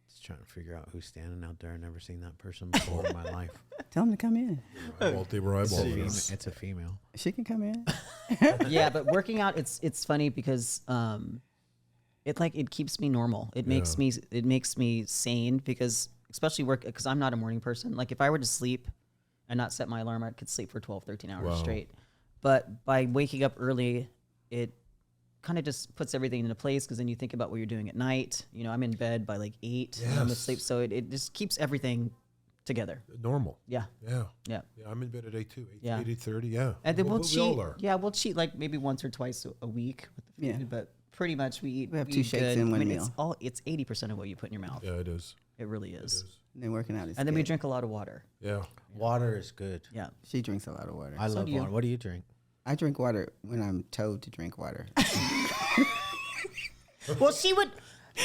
Just trying to figure out who's standing out there. I've never seen that person before in my life. Tell them to come in. They were It's a, eyeballing fema- us. it's a female. She can come in. Yeah, but working out, it's funny because it keeps me normal. It makes me sane because especially because I'm not a morning person. Like if I were to sleep and not set my alarm, I could sleep for 12, 13 hours Wow. straight. But by waking up early, it kind of just puts everything into place because then you think about what you're doing at night. I'm in bed by like 8 and I'm Yes. asleep. So it just keeps everything together. Normal. Yeah. Yeah. Yeah. Yeah, I'm in bed at 8 too. 8, Yeah. 8:30, yeah. And then we'll We cheat. all are. Yeah, we'll cheat like maybe once or twice a week with the food, Yeah. but pretty much we eat. We have we 2 eat shakes good. in one I mean, meal. It's 80% of what you put in your mouth. Yeah, it is. It really It is. is. And then working out is And then we good. drink a lot of water. Yeah. Water is good. Yeah. She drinks a lot of water. I So love do you. water. What do you drink? I drink water when I'm told to drink water. Well, she would.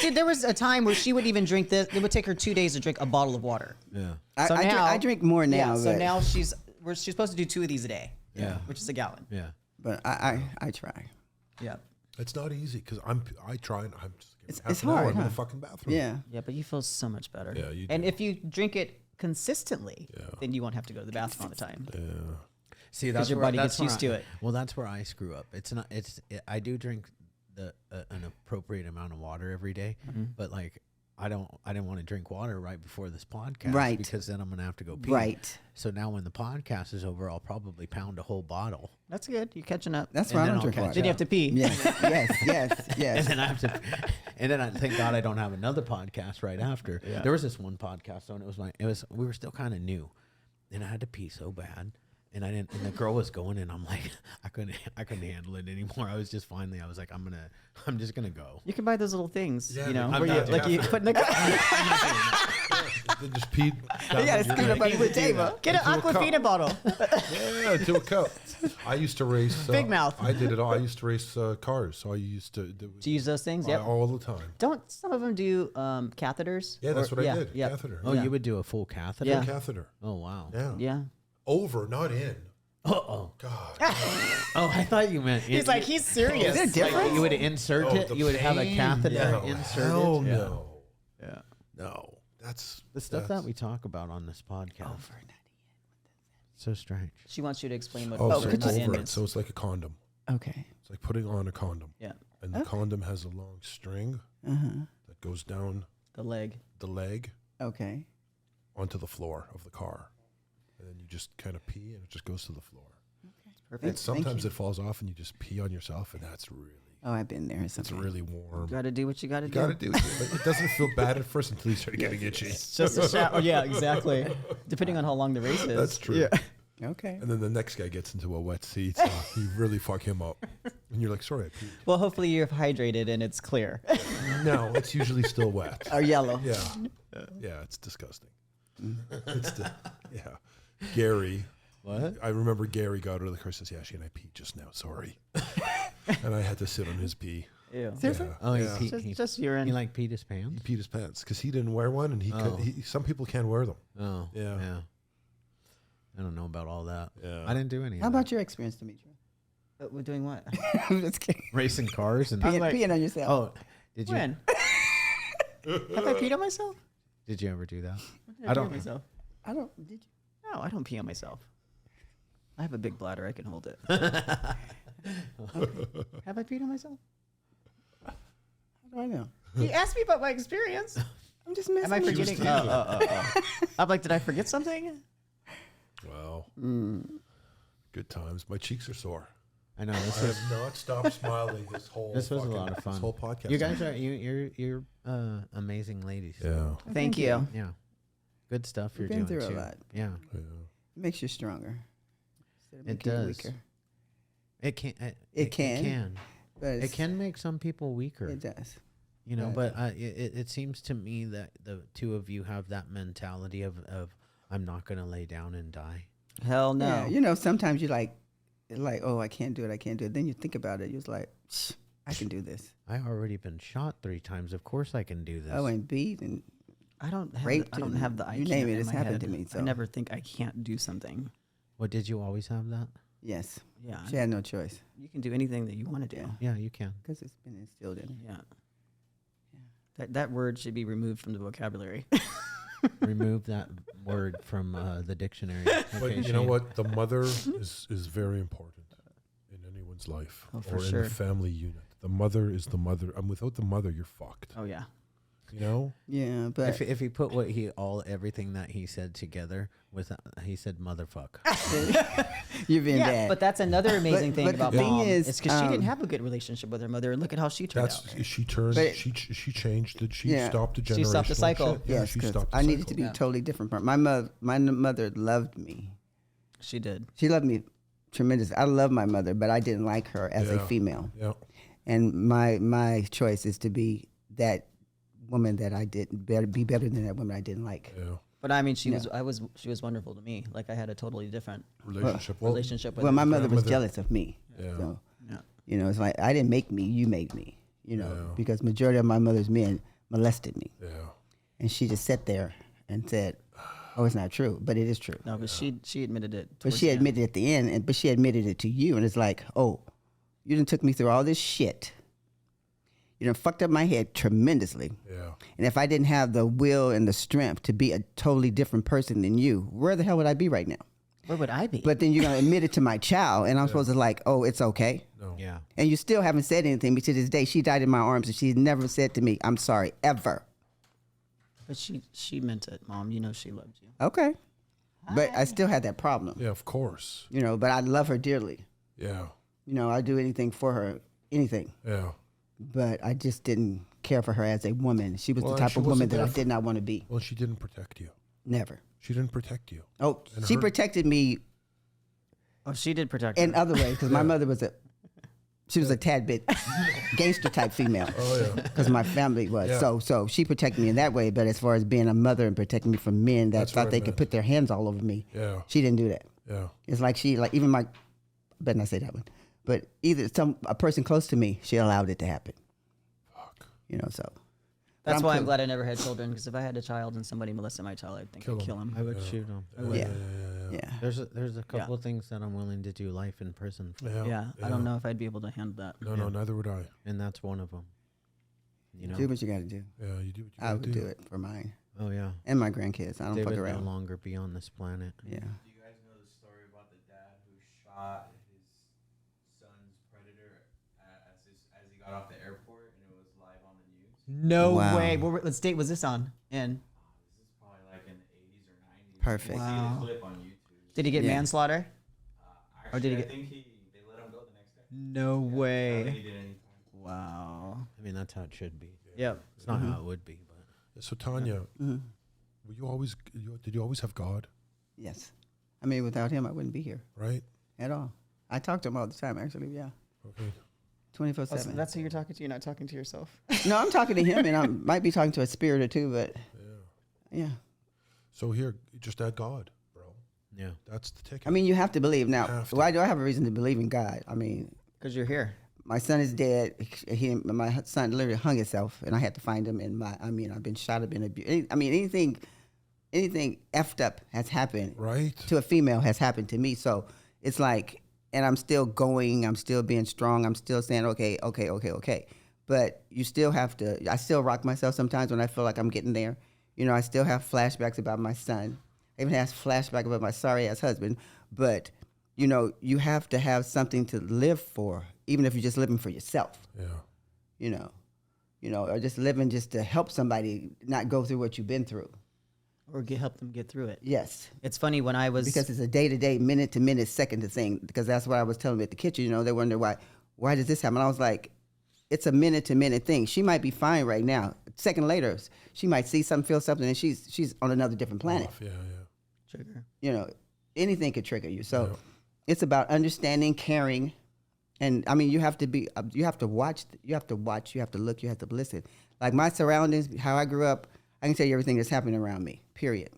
Dude, there was a time where she would even drink this. It would take her 2 days to drink a bottle of water. Yeah. So now I drink more now. Yeah. So but, now she's supposed to do 2 of these a day. Yeah. Which is a gallon. Yeah. but I try. Yeah. It's not easy because I try and I'm just It's- half it's an hour hard, I'm in huh? the fucking bathroom. Yeah. Yeah, but you feel so much better. Yeah, you And do. if you drink it consistently, Yeah. then you won't have to go to the bathroom all the time. Yeah. See, that's your where- body that's gets where used to it. Well, that's where I screw up. It's not. I do drink an appropriate amount of water every day, but like I didn't want to drink water right before this podcast, Right. Because then I'm gonna have to go pee. Right. So now when the podcast is over, I'll probably pound a whole bottle, That's good. You're catching up. That's And why I then don't I'll drink catch water. Then you have to pee. Yes. and then I have to, and then I thank God I don't have another podcast right after. Yeah. There was this one podcast though, and we were still kind of new, and I had to pee so bad. And I didn't. And the girl was going, and I'm like, I couldn't handle it anymore. I was just finally, I was like, I'm just gonna go. You can buy those little things, Yeah, you know, I'm where you not like you doing put in the Then just pee. You gotta scoot up under the table. get an Into a cup. Aquafina bottle. Yeah, to a cup. I used to race. Big mouth. I did it all. I used to race cars, so I used to do Do you use those things? Yep. all the time. Don't some of them do catheters? Yeah, that's Or- what I did. Yeah. Catheter. Oh, Yeah. you would do a full catheter? Yeah. Catheter. Oh wow. Yeah. Yeah. Over, not in. Oh. God. Oh, I thought you meant. He's like, he's serious. Is there Like, difference? you would insert Oh, it. the You would have a pain. catheter No, inserted. hell Yeah. no. Yeah. No. That's The stuff that's- that we talk about on this podcast. Over. So strange. She wants you to explain what Oh, over so and it's not in over it. is. So it's like a condom. Okay. It's like putting on a condom. Yeah. And the condom has a long string that goes down The leg. the leg Okay. onto the floor of the car. And then you just kind of pee and it just goes to the floor. It's Perfect. And sometimes it falls off and you just pee on yourself, and that's really. Oh, I've been there. It's really warm. You got to do what you got to You do. got to do it. But it doesn't feel bad at first until you start getting itchy. It's just a shower. Yeah, exactly. Depending on how long the race is. That's true. Yeah. Okay. And then the next guy gets into a wet seat, so you really fuck him up. And you're like, sorry, I peed. Well, hopefully you're hydrated and it's clear. No, it's usually still wet. Or yellow. Yeah. Yeah, it's disgusting. Yeah. Gary. What? I remember Gary got out of the car and says, yeah, Ashley and I peed just now. Sorry. And I had to sit on his pee. Ew. Seriously? Yeah. Oh, Yeah. Just urine. he like peed his pants? He peed his pants because he didn't wear one, and some people can't wear them. Oh, Yeah. yeah. I don't know about all that. Yeah. I didn't do any How of that. about your experience, Demetria? We're doing what? I'm just kidding. Racing cars? And Peeing on yourself. oh, did you When? Have I peed on myself? did you ever do that? When did I pee don't- on myself. I don't. Did you? No, I don't pee on myself. I have a big bladder. I can hold it. Have I peed on myself? How do I know? He asked me about my experience. I'm just messing Am I with you. forgetting? I'm like, did I forget something? Wow. Good times. My cheeks are sore. I know I this was have not stopped smiling this whole. this was a fucking- lot of fun. This whole podcast. You guys are you're amazing ladies. Yeah. Thank you. Yeah. Good stuff You've you're been doing through a too. lot. Yeah. Yeah. It makes you stronger. Instead of It making you does. Weaker. It can It can. It can. But It can make some people weaker. It does. You know, Right. but it seems to me that the two of you have that mentality of I'm not going to lay down and die. Hell no. Yeah, you know, sometimes you like, oh, I can't do it. I can't do it. Then you think about it. You're just like, I can do this. I already been shot 3 times. Of course I can do this. Oh, and beat and I don't have. raped I don't and have the. I you can't name it, in it's my happened head. to me, I so. never think I can't do something. What, did you always have that? yes, Yeah. she had no choice You can do anything that you want to do. Yeah. Yeah, you can. because it's been instilled in her. Yeah. That word should be removed from the vocabulary. Remove that word from the dictionary. But Okay, you know Shane. what? The mother is very important in anyone's life Oh, for or in sure. the family unit. The mother is the mother. And without the mother, you're fucked. Oh yeah. You know? Yeah, but If he put everything that he said together with he said motherfuck. you're being Yeah, bad. but that's another amazing thing but the about thing mom. is, It's because she didn't um, have a good relationship with her mother, and look at how she turned That's out. she turned. But- She changed it. She Yeah. stopped the She generation. stopped the cycle. Yeah, yes, she 'cause stopped the I needed cycle. to be Yeah. a totally different person. My mother loved me. She did. She loved me tremendous. I love my mother, but I didn't like her as a Yeah. female. Yeah. And my choice is to be that woman that I didn't be better than that woman I didn't like. Yeah. But I mean, she No. was wonderful to me. Like I had a totally different Relationship. relationship with Well, her. my mother was grandmother- jealous of me. Yeah. So, Yeah. you know, it's like I didn't make me, you made me. You know, Yeah. because majority of my mother's men molested me, Yeah. and she just sat there and said, "Oh, it's not true," but it is true. No, but she admitted it. But towards she the end. admitted at the end, but she admitted it to you, and it's like, oh, you done took me through all this shit. You done fucked up my head tremendously. Yeah. And if I didn't have the will and the strength to be a totally different person than you, where the hell would I be right now? Where would I be? But then you're gonna admit it to my child, and I'm supposed to like, oh, it's okay. No. Yeah. And you still haven't said anything. But to this day, she died in my arms, and she never said to me, "I'm sorry," ever. But she meant it, Mom. You know she loved you. Okay. But I still had that problem, Yeah. Of course. you know. But I love her dearly. Yeah. You know, I'd do anything for her, anything. Yeah. But I just didn't care for her as a woman. She was Well, the and type she of woman wasn't that I there for- did not want to be. Well, she didn't protect you. Never. She didn't protect you. Oh, And she her- protected me Oh, she did protect in her. other ways because my mother was she was a tad bit gangster type female. Oh yeah. Because my family was Yeah. so she protected me in that way. But as far as being a mother and protecting me from men that That's what thought I they could meant. put their hands all over me, Yeah. she didn't do that. Yeah. It's like she like even my, I better not say that one, but either a person close to me, she allowed it to happen. Fuck. You know, so That's I'm why I'm cool. glad I never had children. Because if I had a child and somebody molested my child, I'd think Kill I'd him. kill him. I would shoot him. Yeah. Yeah. yeah. There's a couple of things that I'm willing to do life in prison for, Yeah. Yeah, I don't know if I'd be able to handle that. No, no, neither would I. and that's one of them. You know. Do what you got to do. Yeah, you do what you I gotta would do it for mine Oh yeah. and my grandkids. I don't They fuck would no around. longer be on this planet. Yeah. Do you guys know the story about the dad who shot his son's predator as he got off the airport and it was live on the news? No Wow. way. What state was this on? In? This is probably like in the 80s or 90s. Perfect. You can see Wow. the clip on YouTube. Did he get Yeah. manslaughter? Or did he I get? think they let him go the next day. No I don't think way. he did any time. Wow. I mean, that's how it should be. Yep. It's not how it would be, but So Tanya, Mhm. were you always? Did you always have God? Yes. I mean, without him, I wouldn't be here Right. at all. I talk to him all the time, actually. Yeah, Okay. 24/7. That's who you're talking to. You're not talking to yourself. No, I'm talking to him, and I might be talking to a spirit or two, but Yeah. yeah. So here, just add God, bro. yeah. That's the ticket. I mean, you have to believe. Now, Have to. why do I have a reason to believe in God? I mean, Because you're here. my son is dead. My son literally hung himself, and I had to find him. And I've been shot, I've been abused. I mean, anything effed up has happened right. to a female has happened to me. So it's like, and I'm still going. I'm still being strong. I'm still saying, okay. But you still have to. I still rock myself sometimes when I feel like I'm getting there. You know, I still have flashbacks about my son. I even have flashback about my sorry ass husband. But you know, you have to have something to live for, even if you're just living for yourself. Yeah. You know, or just living just to help somebody not go through what you've been through. Or help them get through it. Yes. It's funny when I was Because it's a day-to-day, minute-to-minute, second to thing. Because that's what I was telling them at the kitchen. You know, they wonder why does this happen? I was like, it's a minute-to-minute thing. She might be fine right now. A second later, she might see something, feel something, and she's on another different planet. Off. Yeah. trigger. You know, anything could trigger you. So Yeah. it's about understanding, caring, and I mean, you have to watch, you have to look, you have to listen. Like my surroundings, how I grew up, I can tell you everything that's happening around me. Period.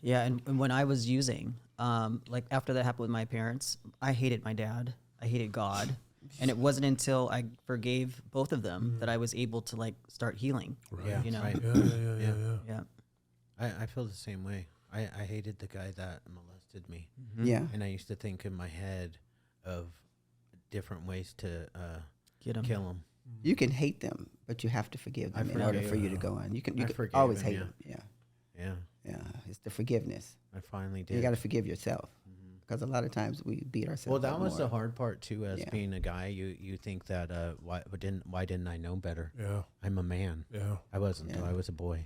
Yeah, and when I was using, like after that happened with my parents, I hated my dad. I hated God. And it wasn't until I forgave both of them that I was able to like start healing. Right. Yeah, You know? right. Yeah. Yeah. I feel the same way. I hated the guy that molested me. Yeah. And I used to think in my head of different ways to Get him. kill him. You can hate them, but you have to forgive them in order forgave for you to them. go on. You can forgave always him, hate yeah. them. Yeah. Yeah, Yeah. It's the forgiveness. I finally did. You got to forgive yourself because a lot of times we beat ourselves Well, that up was more. the hard part too. As Yeah. being a guy, you think that why didn't I know better? Yeah. I'm a man. Yeah. I wasn't until Yeah. I was a boy.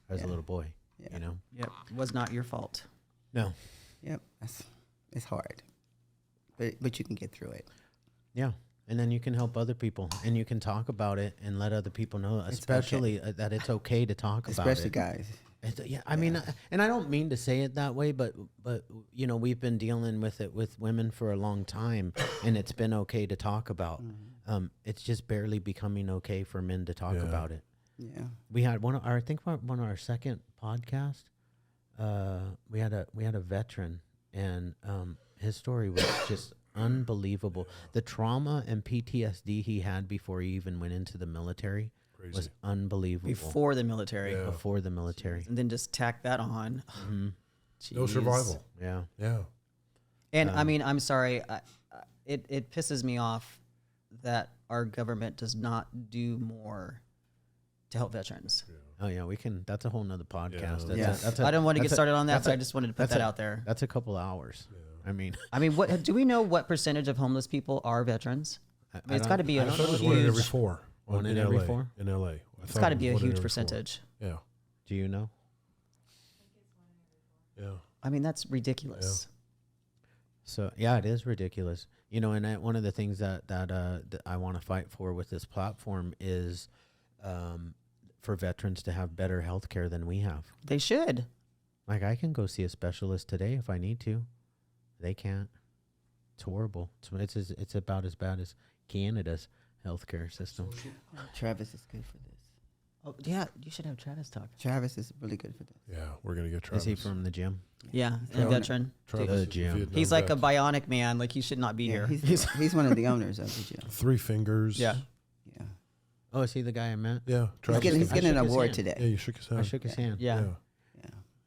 I was Yeah. a little boy. Yeah. You know. Yep. It was not your fault. No. Yep. It's hard, but you can get through it. Yeah. And then you can help other people, and you can talk about it and let other people know, especially that it's okay to talk about Especially it. guys. I mean, and I don't mean to say it that way, but you know, we've been dealing with it with women for a long time, and it's been okay to talk about. It's just barely becoming okay for men to talk Yeah. about it. Yeah. We had one of our second podcast. We had a veteran, and his story was just unbelievable. The trauma and PTSD he had before he even went into the military Crazy. was unbelievable. Before the military. Yeah. Before the military. And then just tack that on. No Jeez. survival. Yeah. Yeah. And I mean, I'm sorry. It pisses me off that our government does not do more to help veterans. Oh yeah, we can. That's a whole nother podcast. Yeah. That's I don't want to get started on that, that's so I just wanted to put that out there. That's a couple hours. I mean, I mean, what do we know? What percentage of homeless people are veterans? I mean, it's got to be I a thought it was one in every huge. four. One in in every LA. four? In LA. It's got to be a huge percentage. Yeah. do you know? Yeah. I mean, that's ridiculous. So yeah, it is ridiculous. You know, and one of the things that I want to fight for with this platform is for veterans to have better health care than we have. They should. Like I can go see a specialist today if I need to. They can't. It's horrible. It's about as bad as Canada's healthcare system. Travis is good for this. Oh yeah, you should have Travis talk. Travis is really good for this. Yeah. We're gonna get Travis. Is he from the gym? Yeah, and a Travis. veteran. Travis the is a gym? Vietnam He's like a vet. bionic man. Like he should not be Yeah, here. he's one of the owners of the gym. 3 fingers. Yeah. Yeah. Oh, is he the guy I met? Yeah. He's Travis. getting, I he's getting an shook his award hand. today. Yeah. You shook his hand. I shook his hand. Yeah.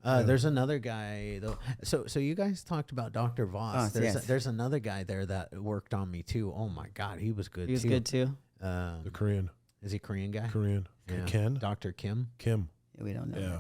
Yeah. There's another guy though. So you guys talked about Dr. Voss. Voss, yes. There's another guy there that worked on me too. Oh my God, he was good. He was too. good too. The Korean. Is he a Korean guy? Korean. Yeah. Ken. Dr. Kim. Kim. Yeah, we don't know. Yeah.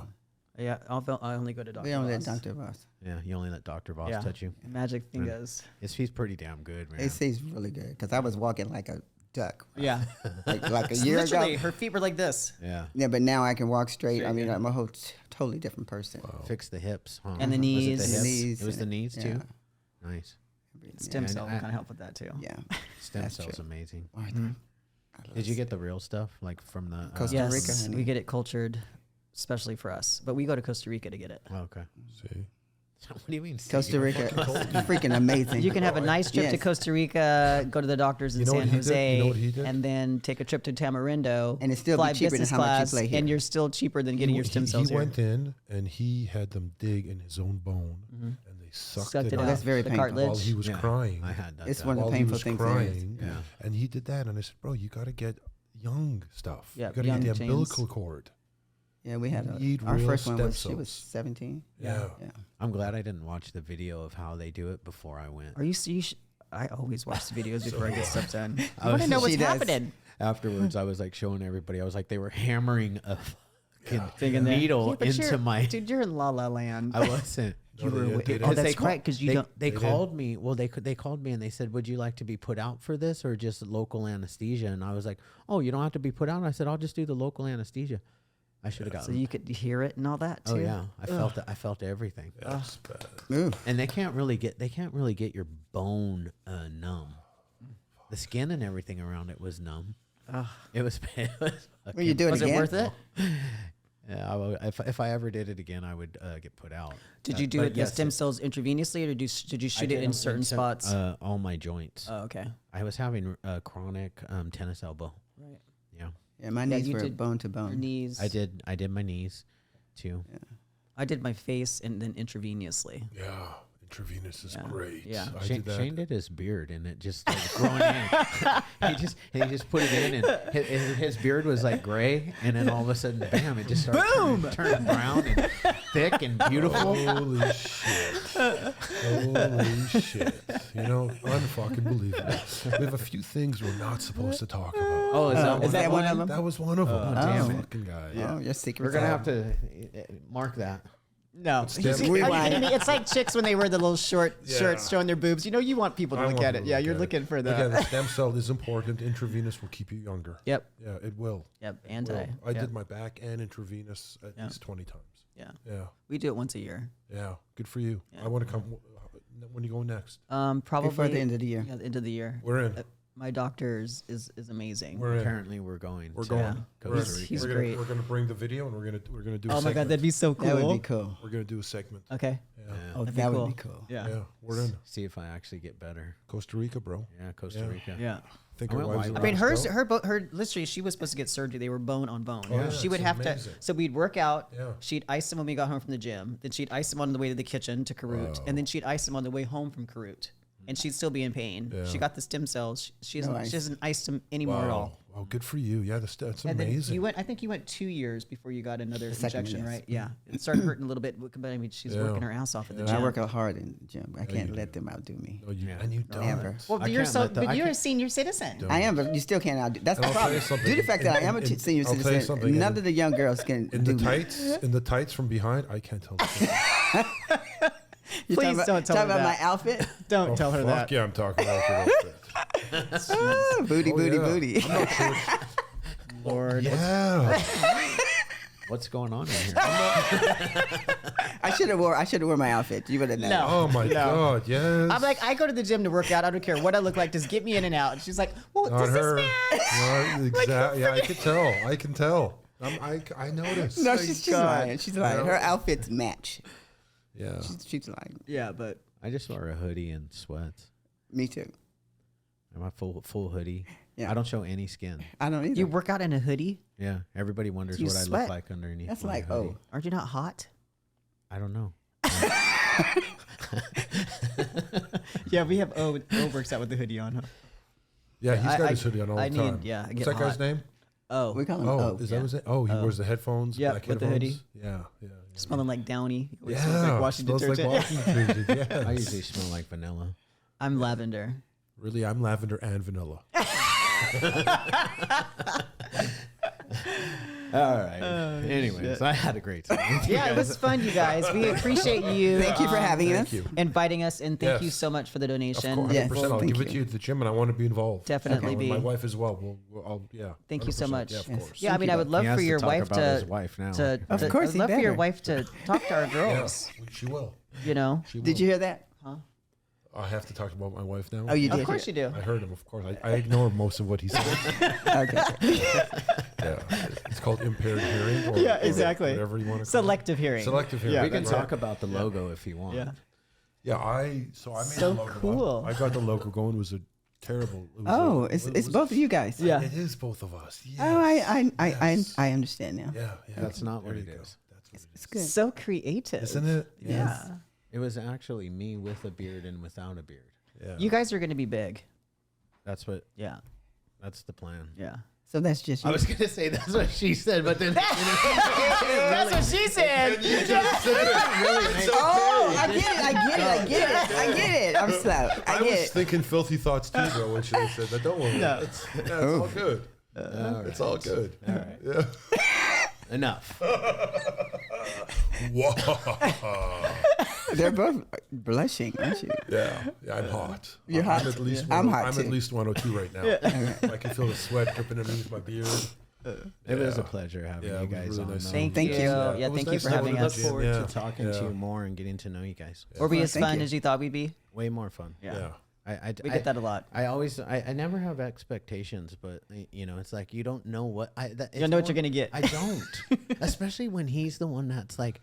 Yeah, I only go to Dr. We don't let Voss. Dr. Ross. Yeah, you only let Dr. Voss Yeah. touch you. Magic fingers. He's pretty damn good, man. They say he's really good because I was walking like a duck Yeah. like a year Literally, ago. her feet were like this. Yeah. Yeah, but now I can walk straight. I mean, I'm a whole totally different person. Fix the hips, huh? And the Was it knees. the The hips? knees, It was the knees too. yeah. Nice. Stem Yeah, cell and will I- kind of help with that too. Yeah. Stem That's cells true. amazing. Are they? Mhm. I love Did you get stem- the real stuff like from the? Costa Yes, Rica, honey. we get it cultured, especially for us. But we go to Costa Rica to get it. Oh, okay. See, What do you mean? Costa Rica, freaking amazing. You can have a nice trip to Yes. Costa Rica, go to the doctors in You know what San he did? Jose, You know what he did? and then take a trip to Tamarindo, And it's still fly be cheaper than business how much you class, play here. and you're still cheaper than getting your stem cells He here. went in and he had them dig in his own bone, and they sucked, Sucked it it out out. That's very the painful. cartilage. while he was Yeah, crying. I had that. It's done. one of the while he painful was things there is. crying, Yeah. and he did that, and I said, "Bro, you got to get young stuff. Yeah, you got to young get the chains. umbilical cord." Yeah, we had Need our real first one stem was she was cells. 17. Yeah. Yeah. I'm glad I didn't watch the video of how they do it before I went. Are you? I always watch the videos before I get stuff done. I I want to was- know what's She does. happening. Afterwards, I was like showing everybody. I was like, they were hammering a fucking Thing in there. needle Yeah, but into you're- my. Dude, you're in La La Land. I wasn't. No, they did. They did. Oh, Because that's right. Because you don't. They They called me. Well, they called me and they said, "Would you like to be put out for this or just local anesthesia?" And I was like, "Oh, you don't have to be put out." I said, "I'll just do the local anesthesia." I should have So gotten. you could hear it and all that too. Oh yeah, I felt it. I felt everything. That's bad. Ooh. And they can't really get your bone numb. The skin and everything around it was numb. Ugh. It was. It was Will you do it Was again? it worth it? Yeah, if I ever did it again, I would get put out. Did you do but it the yes, stem cells intravenously, or did you shoot it in certain spots? All my joints. Oh, okay. I was having chronic tennis elbow. Right. Yeah, Yeah, my Yeah, knees you were did bone to Your bone. knees. I did my knees too. I did my face and then intravenously. Yeah, intravenous is Yeah. great. Yeah. I Shane, did that. Shane did his beard and it just started growing in. he just put it in and his beard was like gray and then all of a sudden, bam! It just started turning brown and thick and beautiful. Holy shit! Holy shit! You know, unfucking believable. We have a few things we're not supposed to talk about. Oh, Is that one of them? That was one of them. damn This it. fucking guy. Oh, your secret. We're gonna have to mark that. No, stem- are you Rewind. kidding me? It's like chicks when they wear the little short Yeah. shirts showing their boobs. You know, you want people to I look want at it. people to Yeah, look you're at it. looking for that. Again, the stem cell is important. Intravenous will keep you younger. Yep. Yeah, it will. Yep. It Anti. will. I Yep. did my back and intravenous at Yeah. least 20 times. Yeah. Yeah, We do it once a year. yeah. Good for you. Yeah. I want to come. When you go next? Probably Before the end of the year. Yeah, the end of the year. We're in. My doctor is amazing. We're in. Apparently, we're going. We're to going. Yeah. We're, He's- he's we're gonna, great. We're gonna bring the video and we're gonna do. A Oh my segment. god, that'd be so cool. That would be cool. We're gonna do a segment. Okay. Yeah. Yeah. Oh, That'd be that cool. would be cool. Yeah. Yeah, we're in See if I actually get better. Costa Rica, bro. Yeah, Costa Yeah. Rica. Yeah. Think I our went wives live. are I mean, allowed to go? her literally, she was supposed to get surgery. They were bone on bone. Oh, yeah, She would it's have amazing. to. So we'd work out. Yeah. She'd ice him when we got home from the gym. Then she'd ice him on the way to the kitchen to Karut, and then she'd ice him on the way home from Karut. And she'd still be in pain. Yeah. She got the stem cells. She No hasn't, ice. she hasn't iced him anymore at all. Wow, good for you. Yeah, that's And then amazing. you went. I think you went 2 years before you got another The second, injection, yes. right? Yeah. It started hurting a little bit, but I mean, she's Yeah. working her ass off at the I gym. work out hard in the gym. I you can't do. let them outdo me. No, you, Yeah. and you don't. Never. Well, I you're can't so, let the- I but you're a can't- senior citizen. Don't. I am, but you still can't outdo. That's the And I'll tell you problem. something. Due to the fact that I am a In- senior I'll tell you citizen, something. none of the young girls can In do the me. tights, in the tights from behind, I can't tell. The difference. You Please talking don't about, tell talking her about my that. outfit? Don't Oh, tell her fuck that. Yeah, I'm talking about your outfit. Ah, booty, Oh, booty, yeah. booty. I'm not sure. Lord. Yeah. What's going on in here? I should have wore my outfit. You would have known. No. Oh my God. Yes. I'm like, I go to the gym to work out. I don't care what I look like. Just get me in and out. And she's like, well, Not does her. this man? Not exactly. Yeah, I can tell. I can tell. I noticed. No, she's lying. She's lying. No. Her outfits match. Yeah. She's lying. Yeah, but I just wore a hoodie and sweats. Me too. And my full hoodie. Yeah. I don't show any skin. I don't either. you work out in a hoodie? Yeah, everybody wonders You what I sweat. look like underneath. That's my like, hoodie. oh. Aren't you not hot? I don't know. Yeah, we have O works out with the hoodie on. Huh? Yeah, he's got I- his hoodie on all I the need- time. yeah, I What's get that guy's hot. name? Oh, we call him Oh, O. is that his name? Oh, he Oh. wears the headphones. Yep, black with the headphones. hoodie. Yeah. smelling like Downy. It always Yeah. smells like washing smells detergent. like washing detergent. Yes. I usually smell like vanilla. I'm lavender. Really, I'm lavender and vanilla. All right. Anyways, I had a great time. Yeah, it was fun, you guys. We appreciate you. Thank you for having Thank us. you. inviting us, and thank you Yes. so much for the Of donation. course, 100%. Yes, I'll thank give it you. to you at the gym, and I want to be involved. Definitely And be. my wife as well. Yeah. Thank you so 100%. much. Yeah, of course. Yeah, I mean, I would love He has for to your talk wife about to. his wife now. Of to- course, I'd he love for your better. wife to talk to our Yeah, girls. she will. You know, Did you hear that? I have to talk about my wife now. Oh, you did. Of course you do. I heard him, of course. I ignore most of what he said. Okay. Yeah, it's called impaired hearing. Or, Yeah, or exactly. whatever you want to call Selective hearing. it. Selective hearing. Yeah. We can right. talk about the logo if you want. Yeah. Yeah, I made So the logo. cool. I got the logo going. It was a terrible. It was Oh, a, it's it was- both of you guys. Yeah. It is both of us. Yes. Oh, Yes. I understand now. Yeah, yeah. That's not what There it you go. is. That's what it It's is. good. So creative. Isn't it? Yeah. It was actually me with a beard and without a beard. Yeah. You guys are going to be big. That's what. Yeah. That's the plan. Yeah. So that's just you. I was gonna say that's what she said, but then That's what she said. Oh, I get it. I'm slow. I I was get it. thinking filthy thoughts too, bro, when she said that. Don't worry. No. It's all good. It's all good. All right. Yeah. Enough. Whoa. They're both blushing, aren't you? Yeah, I'm hot. You're hot. I'm at least I'm 10 hot, I'm too. at least 102 right now. I can feel the sweat dripping underneath my beard. It was a pleasure having Yeah, you it was guys really on. nice though. seeing Thank you. Yeah, It was thank you nice for to having have us. Look forward Yeah, to talking to yeah. you more and getting to know you guys. Were we Well, as thank fun you. as you thought we'd be? Way more fun. Yeah. We get that a lot. I never have expectations, but you know, it's like you don't know what You don't know what you're going to get. I don't, especially when he's the one that's like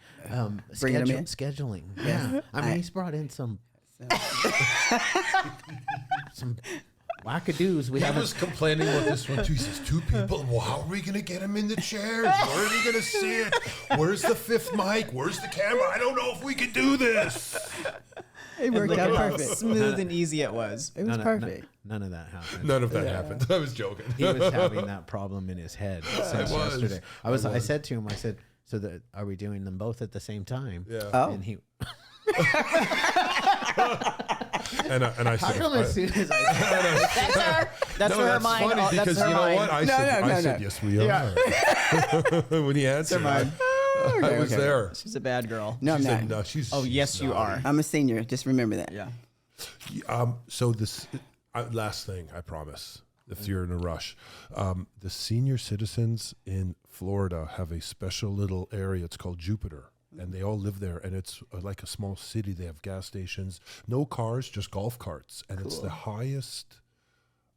Bringing 'em in? scheduling. Yeah, I mean, he's brought in some wackadoos. We He haven't. was complaining about this one too. He says, 2 people. Well, how are we going to get him in the chairs? Where are we going to see it? Where's the 5th mic? Where's the camera? I don't know if we can do this. It worked Look out at how perfect. smooth and easy it was. It was perfect. None of that happened. None of that happened. I was joking. He was having that problem in his head since was. yesterday. I said to him, I said, so that are we doing them both at the same time? Yeah. Oh. And he. And I How said, come as soon as I That's no, where her that's mind. funny That's because her you know mind. what? I No, said, no, I said no. yes, we are. When he answered, I was okay. there. She's a bad girl. No, I'm She not. said, no, she's. Oh, she's yes, you naughty. are. I'm a senior. Just remember that. Yeah. So this last thing, I promise. If you're in a rush, the senior citizens in Florida have a special little area. It's called Jupiter, and they all live there. And it's like a small city. They have gas stations, no cars, just golf carts, and it's the highest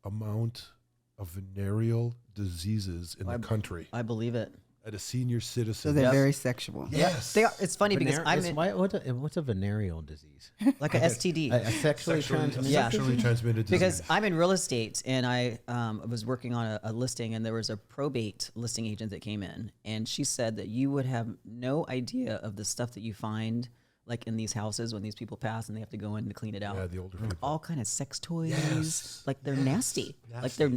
amount of venereal diseases in the country I believe it. at a senior So citizen. they're very sexual. Yes, They are, it's funny because I'm in, what's a venereal disease? like a STD. A sexually transmitted. Yeah. sexually transmitted disease. Because I'm in real estate and I was working on a listing and there was a probate listing agent that came in and she said that you would have no idea of the stuff that you find like in these houses when these people pass and they have to go in to clean it out. Yeah, the older people. All kind of sex toys. Yes. Like they're nasty. Like they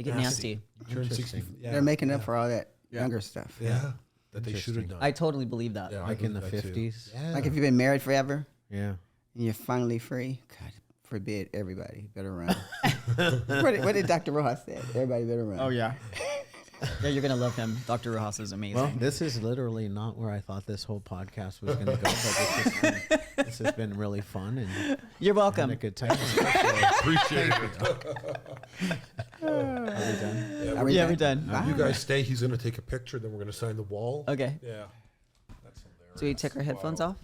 get nasty. Turn 60. Yeah, They're making up for all that younger stuff. yeah, that they should have done. I totally believe that. Yeah, I Like in the believe that too. 50s. Yeah. Like if you've been married forever Yeah. and you're finally free, God forbid everybody better run. what did Dr. Rojas say? Everybody better run. Oh yeah. Yeah, you're gonna love him. Dr. Rojas is amazing. Well, this is literally not where I thought this whole podcast was going to go, but this has been really fun and You're had welcome. a good time. Appreciate it. Are we done? Are we Yeah, done? we're done. Bye. You guys stay. He's going to take a picture. Then we're going to sign the wall. Okay. Yeah. That's hilarious. So we take our headphones off?